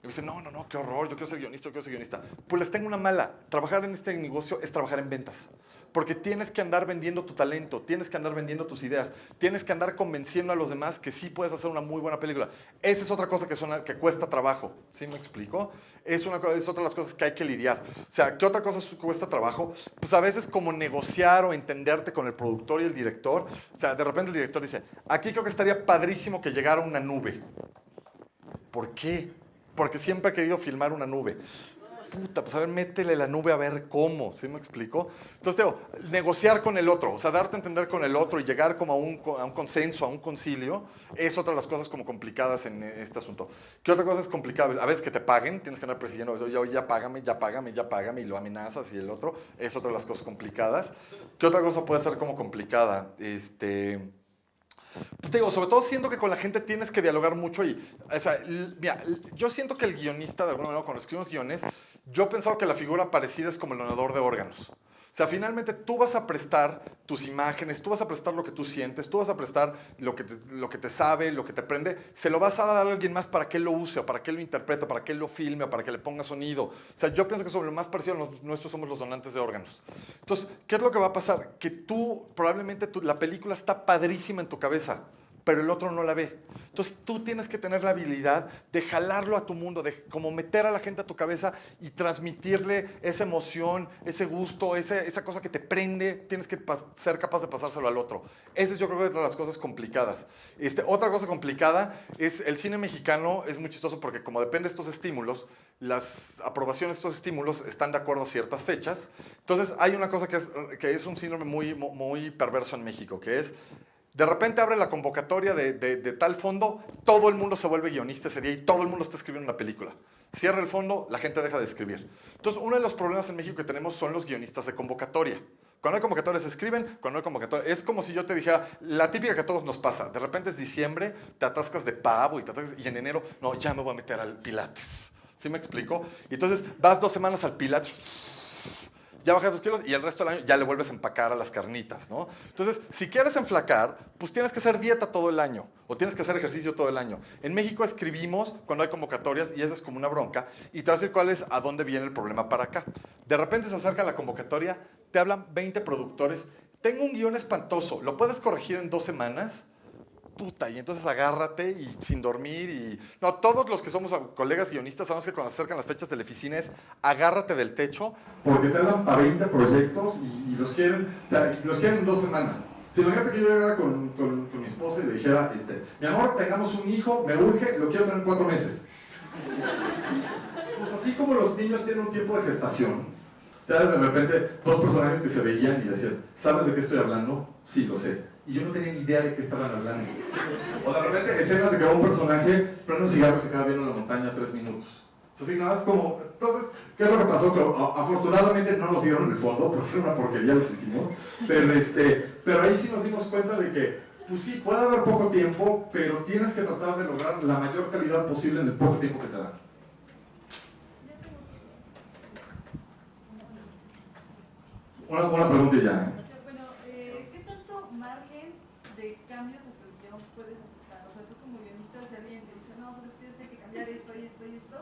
Y me dicen, no, qué horror, yo quiero ser guionista, Pues les tengo una mala, trabajar en este negocio es trabajar en ventas. Porque tienes que andar vendiendo tu talento, tienes que andar vendiendo tus ideas, tienes que andar convenciendo a los demás que sí puedes hacer una muy buena película. Esa es otra cosa que cuesta trabajo, ¿sí me explico? Es otra de las cosas que hay que lidiar. O sea, ¿qué otra cosa cuesta trabajo? Pues a veces como negociar o entenderte con el productor y el director. O sea, de repente el director dice, aquí creo que estaría padrísimo que llegara una nube. ¿Por qué? Porque siempre he querido filmar una nube. Puta, pues a ver, métele la nube a ver cómo, ¿sí me explico? Entonces, digo, negociar con el otro, o sea, darte a entender con el otro y llegar como a un consenso, a un concilio, es otra de las cosas como complicadas en este asunto. ¿Qué otra cosa es complicada? A veces que te paguen, tienes que andar persiguiendo, oye, ya págame, y lo amenazas y el otro, es otra de las cosas complicadas. ¿Qué otra cosa puede ser como complicada? Pues te digo, sobre todo siento que con la gente tienes que dialogar mucho y, o sea, mira, yo siento que el guionista, de alguna manera, cuando escribimos guiones, yo pensaba que la figura parecida es como el donador de órganos. O sea, finalmente tú vas a prestar tus imágenes, tú vas a prestar lo que tú sientes, tú vas a prestar lo que te sabe, lo que te prende, se lo vas a dar a alguien más para que él lo use, o para que él lo interprete, o para que él lo filme, o para que le ponga sonido. O sea, yo pienso que sobre lo más parecido a los nuestros somos los donantes de órganos. Entonces, ¿qué es lo que va a pasar? Que probablemente la película está padrísima en tu cabeza, pero el otro no la ve. Entonces tú tienes que tener la habilidad de jalarlo a tu mundo, de como meter a la gente a tu cabeza y transmitirle esa emoción, ese gusto, esa cosa que te prende, tienes que ser capaz de pasárselo al otro. Esa es yo creo que una de las cosas complicadas. Otra cosa complicada es el cine mexicano, es muy chistoso porque como depende de estos estímulos, las aprobaciones de estos estímulos están de acuerdo a ciertas fechas. Entonces hay una cosa que es un síndrome muy perverso en México, que es de repente abre la convocatoria de tal fondo, todo el mundo se vuelve guionista ese día y todo el mundo está escribiendo una película. Cierra el fondo, la gente deja de escribir. Entonces, uno de los problemas en México que tenemos son los guionistas de convocatoria. Cuando hay convocatorias se escriben, cuando no hay convocatoria. Es como si yo te dijera, la típica que a todos nos pasa. De repente es diciembre, te atascas de pavo y en enero, no, ya me voy a meter al Pilates. ¿Sí me explico? Y entonces vas 2 semanas al Pilates. ya bajas 2 kilos y el resto del año ya le vuelves a empacar a las carnitas, ¿no? Entonces, si quieres enflacar, pues tienes que hacer dieta todo el año o tienes que hacer ejercicio todo el año. En México escribimos cuando hay convocatorias y esa es como una bronca y te voy a decir cuál es, a dónde viene el problema para acá. De repente se acerca la convocatoria, te hablan 20 productores, tengo un guión espantoso, ¿lo puedes corregir en 2 semanas? Puta, y entonces agárrate y sin dormir y... No, todos los que somos colegas guionistas sabemos que cuando se acercan las fechas de la oficina es agárrate del techo. Porque te hablan para 20 proyectos y los quieren, o sea, los quieren en 2 semanas. Si imagínate que yo llegara con mi esposa y le dijera, mi amor, tengamos un hijo, me urge, lo quiero tener en 4 meses. Pues así como los niños tienen un tiempo de gestación, o sea, de repente 2 personajes que se veían y decían, ¿sabes de qué estoy hablando? Sí, lo sé. Y yo no tenía ni idea de qué estaban hablando. O de repente escenas de que un personaje prende un cigarro y se queda viendo la montaña 3 minutos. O sea, así nada más como... Entonces, ¿qué es lo que pasó? Que afortunadamente no nos dieron en el fondo, porque era una porquería lo que hicimos, pero ahí sí nos dimos cuenta de que, pues sí, puede haber poco tiempo, pero tienes que tratar de lograr la mayor calidad posible en el poco tiempo que te dan. Una pregunta ya. Bueno, ¿qué tanto margen de cambios en tu guión puedes aceptar? O sea, tú como guionista, si alguien te dice, no, ¿sabes qué? Es que hay que cambiar esto y esto y esto,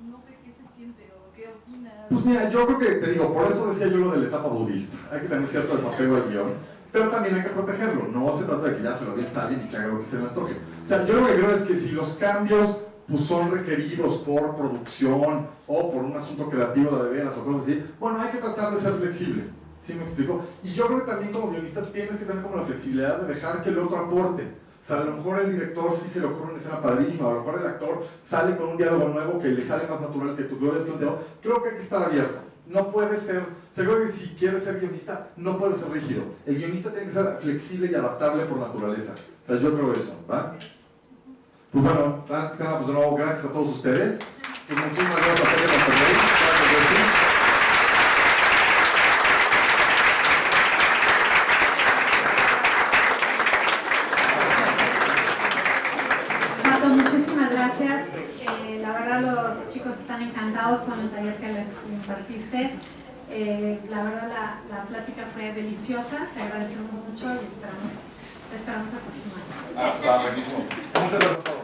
no sé qué se siente o qué opinas. Pues mira, yo creo que, te digo, por eso decía yo lo de la etapa budista. Hay que tener cierto desapego al guión, pero también hay que protegerlo. No se trata de que ya se lo bien sale y que haga lo que se le antoje. O sea, yo lo que creo es que si los cambios pues, son requeridos por producción o por un asunto creativo de veras o cosas así, bueno, hay que tratar de ser flexible. ¿Sí me explico? Y yo creo que también como guionista tienes que tener como la flexibilidad de dejar que el otro aporte. O sea, a lo mejor el director sí se le ocurre una escena padrísima, a lo mejor el actor sale con un diálogo nuevo que le sale más natural que tú lo habías planteado. Creo que hay que estar abierto. No puede ser, o sea, creo que si quieres ser guionista, no puede ser rígido. El guionista tiene que ser flexible y adaptable por naturaleza. O sea, yo creo eso, ¿va? Pues bueno, antes que nada, pues de nuevo, gracias a todos ustedes. Pues muchísimas gracias a Feria Monterrey. Gracias, muchísimas gracias. La verdad los chicos están encantados con el taller que les impartiste. La verdad la plática fue deliciosa. Te agradecemos mucho y esperamos el próximo año. buenísimo. Muchas gracias a todos.